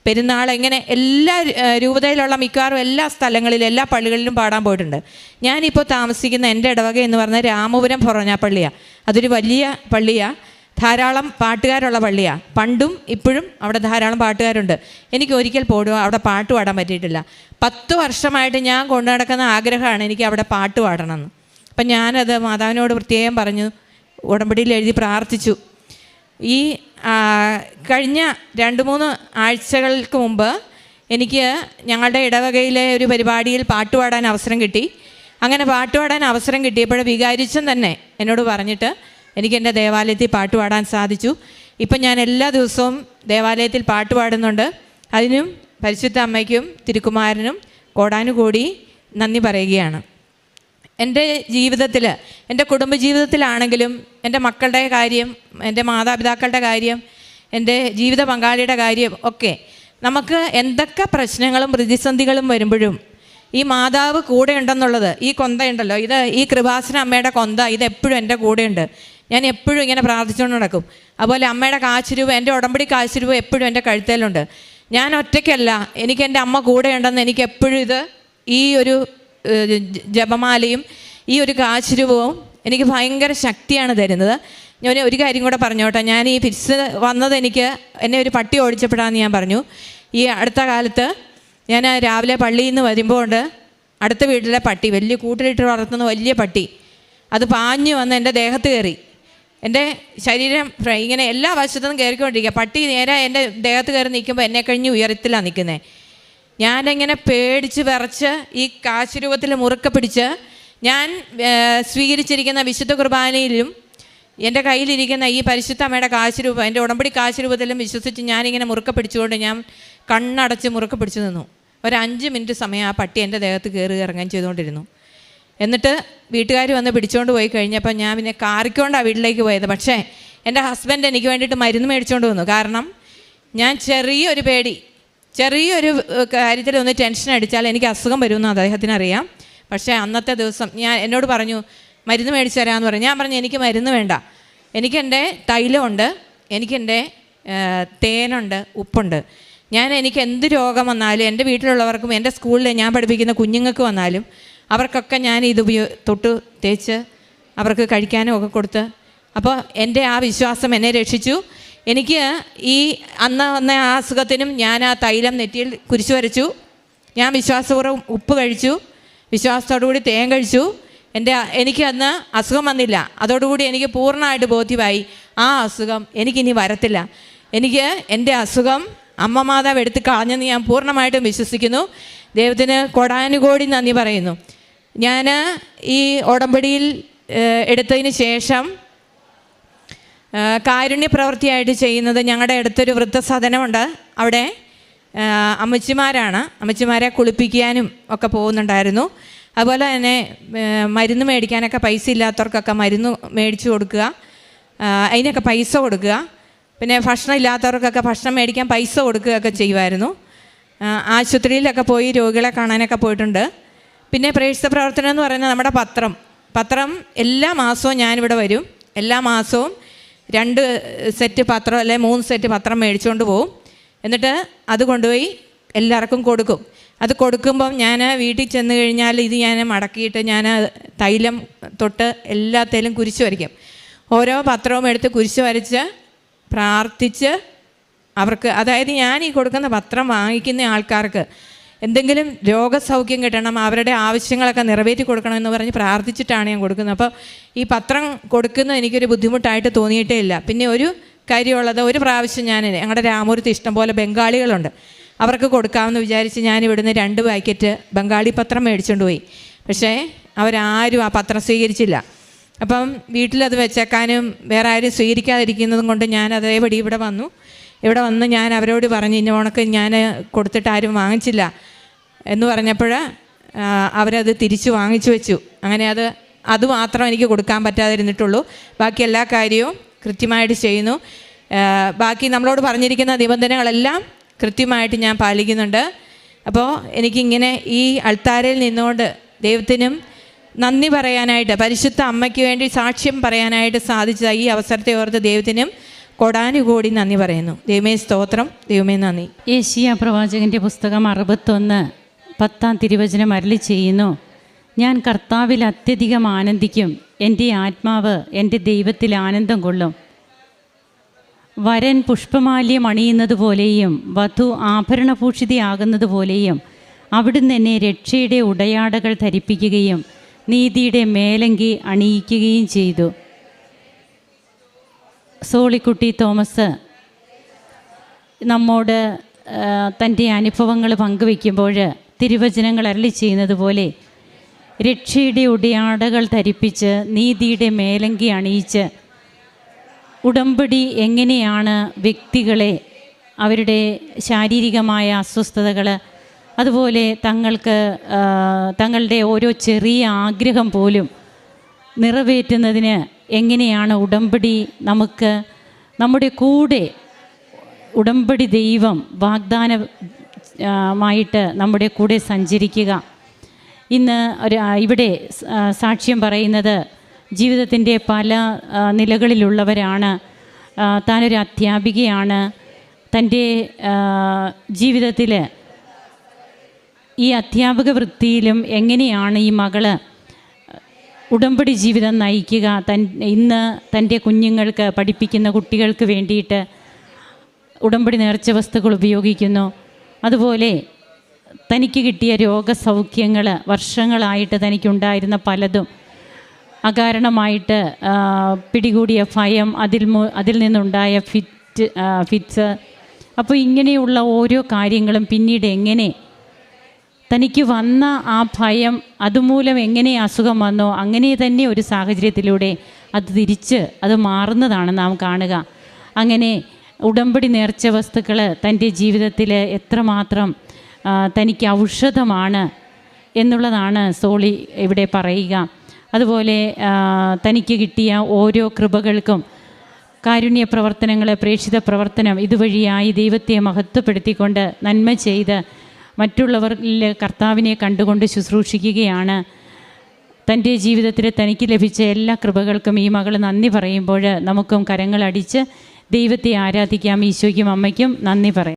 പെരുന്നാൾ, ഇങ്ങനെ എല്ലാ രൂപതയിലുള്ള മിക്കവാറും എല്ലാ സ്ഥലങ്ങളിലും എല്ലാ പള്ളികളിലും പാടാൻ പോയിട്ടുണ്ട്. ഞാനിപ്പോൾ താമസിക്കുന്ന എൻ്റെ ഇടവക എന്ന് പറഞ്ഞാൽ രാമപുരം ഫൊറോന പള്ളിയാണ്. അതൊരു വലിയ പള്ളിയാണ്, ധാരാളം പാട്ടുകാരുള്ള പള്ളിയാണ്. പണ്ടും ഇപ്പോഴും അവിടെ ധാരാളം പാട്ടുകാരുണ്ട്. എനിക്ക് ഒരിക്കൽ പോലും അവിടെ പാട്ട് പാടാൻ പറ്റിയിട്ടില്ല. 10 വർഷമായിട്ട് ഞാൻ കൊണ്ടു നടക്കുന്ന ആഗ്രഹമാണ് എനിക്ക് അവിടെ പാട്ട് പാടണമെന്ന്. അപ്പം ഞാനത് മാതാവിനോട് പ്രത്യേകം പറഞ്ഞു, ഉടമ്പടിയിൽ എഴുതി പ്രാർത്ഥിച്ചു. ഈ കഴിഞ്ഞ 2-3 ആഴ്ചകൾക്ക് മുമ്പ് എനിക്ക് ഞങ്ങളുടെ ഇടവകയിലെ ഒരു പരിപാടിയിൽ പാട്ടുപാടാൻ അവസരം കിട്ടി. അങ്ങനെ പാട്ടുപാടാൻ അവസരം കിട്ടിയപ്പോൾ വികാരിച്ചൻ തന്നെ എന്നോട് പറഞ്ഞിട്ട് എനിക്ക് എൻ്റെ ദേവാലയത്തിൽ പാട്ടുപാടാൻ സാധിച്ചു. ഇപ്പം ഞാൻ എല്ലാ ദിവസവും ദേവാലയത്തിൽ പാട്ട് പാടുന്നുണ്ട്. അതിനും പരിശുദ്ധ അമ്മയ്ക്കും തിരുക്കുമാരനും കോടാനുകൂടി നന്ദി പറയുകയാണ്. എൻ്റെ ജീവിതത്തിൽ, എൻ്റെ കുടുംബജീവിതത്തിലാണെങ്കിലും, എൻ്റെ മക്കളുടെ കാര്യം, എൻ്റെ മാതാപിതാക്കളുടെ കാര്യം, എൻ്റെ ജീവിത പങ്കാളിയുടെ കാര്യം ഒക്കെ നമുക്ക് എന്തൊക്കെ പ്രശ്നങ്ങളും പ്രതിസന്ധികളും വരുമ്പോഴും ഈ മാതാവ് കൂടെ ഉണ്ടെന്നുള്ളത്, ഈ കൊന്തയുണ്ടല്ലോ, ഈ കൃപാസന അമ്മയുടെ കൊന്ത, ഇതെപ്പോഴും എൻ്റെ കൂടെയുണ്ട്. ഞാൻ എപ്പോഴും ഇങ്ങനെ പ്രാർത്ഥിച്ചുകൊണ്ട് നടക്കും. അതുപോലെ അമ്മയുടെ കാശുരൂപ, എൻ്റെ ഉടമ്പടി കാശുരൂപ എപ്പോഴും എൻ്റെ കഴുത്തേലുണ്ട്. ഞാൻ ഒറ്റയ്ക്കല്ല, എനിക്ക് എൻ്റെ അമ്മ കൂടെയുണ്ടെന്ന് എനിക്ക് എപ്പോഴും ഈ ഒരു ജപമാലയും ഈ ഒരു കാശുരൂപവും എനിക്ക് ഭയങ്കര ശക്തിയാണ് തരുന്നത്. ഞാൻ ഒരു കാര്യം കൂടെ പറഞ്ഞോട്ടെ. ഞാൻ ഈ ഫിറ്റ്സ് വന്നത് എന്നെ ഒരു പട്ടി ഓടിച്ചപ്പോഴാന്ന് ഞാൻ പറഞ്ഞു. ഈ അടുത്ത കാലത്ത് ഞാൻ രാവിലെ പള്ളിയിൽ നിന്ന് വരുമ്പോൾ അടുത്ത വീട്ടിലെ പട്ടി, വലിയ കൂട്ടിലിട്ട് വളർത്തുന്ന വലിയ പട്ടി, അത് പാഞ്ഞു വന്ന് എൻ്റെ ദേഹത്ത് കയറി. എൻ്റെ ശരീരം ഇങ്ങനെ എല്ലാ വശത്തുനിന്നും കയറിക്കൊണ്ടിരിക്കുക. പട്ടി നേരെ എൻ്റെ ദേഹത്ത് കയറി നിൽക്കുമ്പോൾ എന്നെ കഴിഞ്ഞ് ഉയരത്തിലാണ് നിൽക്കുന്നത്. ഞാനിങ്ങനെ പേടിച്ച് വിറച്ച് ഈ കാശുരൂപത്തിൽ മുറുക്കെ പിടിച്ച് ഞാൻ സ്വീകരിച്ചിരിക്കുന്ന വിശുദ്ധ കുർബാനയിലും എൻ്റെ കയ്യിലിരിക്കുന്ന ഈ പരിശുദ്ധ അമ്മയുടെ കാശുരൂപം, എൻ്റെ ഉടമ്പടി കാശുരൂപത്തിലും വിശ്വസിച്ച് ഞാനിങ്ങനെ മുറുക്കെ പിടിച്ചുകൊണ്ട് ഞാൻ കണ്ണടച്ച് മുറുക്കെ പിടിച്ചു നിന്നു. ഒരു 5 മിനിറ്റ് സമയം ആ പട്ടി എൻ്റെ ദേഹത്ത് കയറി ഇറങ്ങാൻ ചെയ്തുകൊണ്ടിരുന്നു. എന്നിട്ട് വീട്ടുകാർ വന്ന് പിടിച്ചുകൊണ്ട് പോയി കഴിഞ്ഞപ്പോൾ ഞാൻ പിന്നെ കാറിക്കൊണ്ടാണ് വീട്ടിലേക്ക് പോയത്. പക്ഷേ എൻ്റെ ഹസ്ബൻഡ് എനിക്ക് വേണ്ടിയിട്ട് മരുന്ന് മേടിച്ചുകൊണ്ട് വന്നു. കാരണം ഞാൻ ചെറിയൊരു കാര്യത്തിൽ ഒന്ന് ടെൻഷൻ അടിച്ചാൽ എനിക്ക് അസുഖം വരുമെന്ന് അദ്ദേഹത്തിന് അറിയാം. പക്ഷേ അന്നത്തെ ദിവസം എന്നോട് പറഞ്ഞു മരുന്ന് മേടിച്ച് തരാമെന്ന് പറഞ്ഞു. ഞാൻ പറഞ്ഞു എനിക്ക് മരുന്ന് വേണ്ട, എനിക്കെൻ്റെ തൈലമുണ്ട്, എനിക്കെൻ്റെ തേനുണ്ട്, ഉപ്പുണ്ട്. എനിക്ക് എന്ത് രോഗം വന്നാലും, എൻ്റെ വീട്ടിലുള്ളവർക്കും എൻ്റെ സ്കൂളിൽ ഞാൻ പഠിപ്പിക്കുന്ന കുഞ്ഞുങ്ങൾക്ക് വന്നാലും അവർക്കൊക്കെ ഞാൻ ഇത് തൊട്ട് തേച്ച് അവർക്ക് കഴിക്കാനും ഒക്കെ കൊടുത്ത്, അപ്പോൾ എൻ്റെ ആ വിശ്വാസം എന്നെ രക്ഷിച്ചു. എനിക്ക് അന്ന് വന്ന ആ അസുഖത്തിനും ഞാൻ ആ തൈലം നെറ്റിയിൽ കുരിശു വരച്ചു. ഞാൻ വിശ്വാസപൂർവ്വം ഉപ്പ് കഴിച്ചു, വിശ്വാസത്തോടുകൂടി തേൻ കഴിച്ചു. എനിക്ക് അന്ന് അസുഖം വന്നില്ല. അതോടുകൂടി എനിക്ക് പൂർണ്ണമായിട്ട് ബോധ്യമായി ആ അസുഖം എനിക്കിനി വരത്തില്ല. എൻ്റെ അസുഖം അമ്മ മാതാവ് എടുത്ത് കളഞ്ഞെന്ന് ഞാൻ പൂർണ്ണമായിട്ടും വിശ്വസിക്കുന്നു. ദൈവത്തിന് കോടാനുകോടി നന്ദി പറയുന്നു. ഞാൻ ഈ ഉടമ്പടിയിൽ എടുത്തതിന് ശേഷം കാരുണ്യ പ്രവൃത്തിയായിട്ട് ചെയ്യുന്നത്, ഞങ്ങളുടെ അടുത്തൊരു വൃദ്ധസദനമുണ്ട്. അവിടെ അമ്മച്ചിമാരെ കുളിപ്പിക്കാനും ഒക്കെ പോകുന്നുണ്ടായിരുന്നു. അതുപോലെ തന്നെ മരുന്ന് മേടിക്കാനൊക്കെ പൈസ ഇല്ലാത്തവർക്കൊക്കെ മരുന്ന് മേടിച്ചു കൊടുക്കുക, അതിനൊക്കെ പൈസ കൊടുക്കുക. പിന്നെ ഭക്ഷണം ഇല്ലാത്തവർക്കൊക്കെ ഭക്ഷണം മേടിക്കാൻ പൈസ കൊടുക്കുകയൊക്കെ ചെയ്യുമായിരുന്നു. ആശുപത്രിയിലൊക്കെ പോയി രോഗികളെ കാണാനൊക്കെ പോയിട്ടുണ്ട്. പിന്നെ പ്രേക്ഷിത പ്രവർത്തനം എന്ന് പറയുന്നത് നമ്മുടെ പത്രം എല്ലാ മാസവും ഞാനിവിടെ വരും. എല്ലാ മാസവും 2 സെറ്റ് പത്രം അല്ലെ 3 സെറ്റ് പത്രം മേടിച്ചുകൊണ്ട് പോവും. എന്നിട്ട് അത് കൊണ്ടുപോയി എല്ലാവർക്കും കൊടുക്കും. അത് കൊടുക്കുമ്പം ഞാൻ വീട്ടിൽ ചെന്ന് കഴിഞ്ഞാൽ ഇത് ഞാൻ മടക്കിയിട്ട് ഞാൻ തൈലം തൊട്ട് എല്ലാത്തേലും കുരിശ് വരയ്ക്കും. ഓരോ പത്രവും എടുത്ത് കുരിശ് വരച്ച് പ്രാർത്ഥിച്ച് അവർക്ക്, അതായത് ഞാൻ ഈ കൊടുക്കുന്ന പത്രം വാങ്ങിക്കുന്ന ആൾക്കാർക്ക് എന്തെങ്കിലും രോഗസൗഖ്യം കിട്ടണം, അവരുടെ ആവശ്യങ്ങളൊക്കെ നിറവേറ്റി കൊടുക്കണമെന്ന് പറഞ്ഞ് പ്രാർത്ഥിച്ചിട്ടാണ് ഞാൻ കൊടുക്കുന്നത്. അപ്പോൾ ഈ പത്രം കൊടുക്കുന്നത് എനിക്കൊരു ബുദ്ധിമുട്ടായിട്ട് തോന്നിയിട്ടേ ഇല്ല. പിന്നെ ഒരു കാര്യമുള്ളത്, ഒരു പ്രാവശ്യം ഞാൻ ഞങ്ങളുടെ രാമൂരത്ത് ഇഷ്ടംപോലെ ബംഗാളികളുണ്ട്, അവർക്ക് കൊടുക്കാമെന്ന് വിചാരിച്ച് ഞാൻ ഇവിടുന്ന് 2 പാക്കറ്റ് ബംഗാളി പത്രം മേടിച്ചുകൊണ്ട് പോയി. പക്ഷേ അവരാരും ആ പത്രം സ്വീകരിച്ചില്ല. അപ്പം വീട്ടിലത് വെച്ചേക്കാനും വേറെ ആരും സ്വീകരിക്കാതിരിക്കുന്നതും കൊണ്ട് ഞാൻ അതേപടി ഇവിടെ വന്ന് ഞാൻ അവരോട് പറഞ്ഞു, ഇന്ന ഉണക്ക് ഞാൻ കൊടുത്തിട്ട് ആരും വാങ്ങിച്ചില്ല എന്ന് പറഞ്ഞപ്പോൾ അവരത് തിരിച്ച് വാങ്ങിച്ചു വെച്ചു. അങ്ങനെ അത് മാത്രം എനിക്ക് കൊടുക്കാൻ പറ്റാതിരുന്നിട്ടുള്ളൂ. ബാക്കി എല്ലാ കാര്യവും കൃത്യമായിട്ട് ചെയ്യുന്നു. ബാക്കി നമ്മളോട് പറഞ്ഞിരിക്കുന്ന നിബന്ധനകളെല്ലാം കൃത്യമായിട്ട് ഞാൻ പാലിക്കുന്നുണ്ട്. അപ്പോൾ എനിക്കിങ്ങനെ ഈ അൾത്താരയിൽ നിന്നുകൊണ്ട് ദൈവത്തിനും നന്ദി പറയാനായിട്ട്, പരിശുദ്ധ അമ്മയ്ക്ക് വേണ്ടി സാക്ഷ്യം പറയാനായിട്ട് സാധിച്ച ഈ അവസരത്തെ ഓർത്ത് ദൈവത്തിനും കോടാനുകോടി നന്ദി പറയുന്നു. ദൈവമേ സ്തോത്രം, ദൈവമേ നന്ദി. യെശയ്യാ പ്രവാചകൻ്റെ പുസ്തകം 61:10 തിരുവചനം അരുളി ചെയ്യുന്നു, ഞാൻ കർത്താവിൽ അത്യധികം ആനന്ദിക്കും, എൻ്റെ ആത്മാവ് എൻ്റെ ദൈവത്തിൽ ആനന്ദം കൊള്ളും. വരൻ പുഷ്പമാല്യം അണിയുന്നത് പോലെയും വധു ആഭരണഭൂഷിതയാകുന്നത് പോലെയും അവിടുന്ന് എന്നെ രക്ഷയുടെ ഉടയാടകൾ ധരിപ്പിക്കുകയും നീതിയുടെ മേലങ്കി അണിയിക്കുകയും ചെയ്തു. സോളിക്കുട്ടി തോമസ് നമ്മോട് തൻ്റെ അനുഭവങ്ങൾ പങ്കുവയ്ക്കുമ്പോൾ തിരുവചനങ്ങൾ അരുളി ചെയ്യുന്നത് പോലെ രക്ഷയുടെ ഉടയാടകൾ ധരിപ്പിച്ച് നീതിയുടെ മേലങ്കി അണിയിച്ച് ഉടമ്പടി എങ്ങനെയാണ് വ്യക്തികളെ അവരുടെ ശാരീരികമായ അസ്വസ്ഥതകൾ, അതുപോലെ തങ്ങളുടെ ഓരോ ചെറിയ ആഗ്രഹം പോലും നിറവേറ്റുന്നതിന് എങ്ങനെയാണ് ഉടമ്പടി നമുക്ക് നമ്മുടെ കൂടെ ഉടമ്പടി ദൈവം വാഗ്ദാനമായിട്ട് നമ്മുടെ കൂടെ സഞ്ചരിക്കുക. ഇന്ന് ഇവിടെ സാക്ഷ്യം പറയുന്നത് ജീവിതത്തിൻ്റെ പല നിലകളിലുള്ളവരാണ്. താനൊരു അധ്യാപികയാണ്. തൻ്റെ ജീവിതത്തിൽ ഈ അധ്യാപക വൃത്തിയിലും എങ്ങനെയാണ് ഈ മകള് ഉടമ്പടി ജീവിതം നയിക്കുക, ഇന്ന് തൻ്റെ കുഞ്ഞുങ്ങൾക്ക് പഠിപ്പിക്കുന്ന കുട്ടികൾക്ക് വേണ്ടിയിട്ട് ഉടമ്പടി നേർച്ച വസ്തുക്കൾ ഉപയോഗിക്കുന്നു. അതുപോലെ തനിക്ക് കിട്ടിയ രോഗസൗഖ്യങ്ങൾ, വർഷങ്ങളായിട്ട് തനിക്കുണ്ടായിരുന്ന പലതും അകാരണമായിട്ട് പിടികൂടിയ ഭയം, അതിൽ നിന്നുണ്ടായ ഫിറ്റ്സ്, അപ്പോൾ ഇങ്ങനെയുള്ള ഓരോ കാര്യങ്ങളും പിന്നീട് എങ്ങനെ തനിക്ക് വന്ന ആ ഭയം, അതുമൂലം എങ്ങനെ അസുഖം വന്നോ അങ്ങനെ തന്നെ ഒരു സാഹചര്യത്തിലൂടെ അത് മാറുന്നതാണ് നാം കാണുക. അങ്ങനെ ഉടമ്പടി നേർച്ച വസ്തുക്കൾ തൻ്റെ ജീവിതത്തിൽ എത്രമാത്രം തനിക്ക് ഔഷധമാണ് എന്നുള്ളതാണ് സോളി ഇവിടെ പറയുക. അതുപോലെ തനിക്ക് കിട്ടിയ ഓരോ കൃപകൾക്കും കാരുണ്യ പ്രവർത്തനങ്ങൾ, പ്രേക്ഷിത പ്രവർത്തനം ഇതുവഴിയായി ദൈവത്തെ മഹത്വപ്പെടുത്തിക്കൊണ്ട് നന്മ ചെയ്ത് മറ്റുള്ളവരിൽ കർത്താവിനെ കണ്ടുകൊണ്ട് ശുശ്രൂഷിക്കുകയാണ്. തൻ്റെ ജീവിതത്തിൽ തനിക്ക് ലഭിച്ച എല്ലാ കൃപകൾക്കും ഈ മകൾ നന്ദി പറയുമ്പോൾ നമുക്കും കരങ്ങളടിച്ച് ദൈവത്തെ ആരാധിക്കാം. ഈശോയ്ക്കും അമ്മയ്ക്കും നന്ദി പറയാം.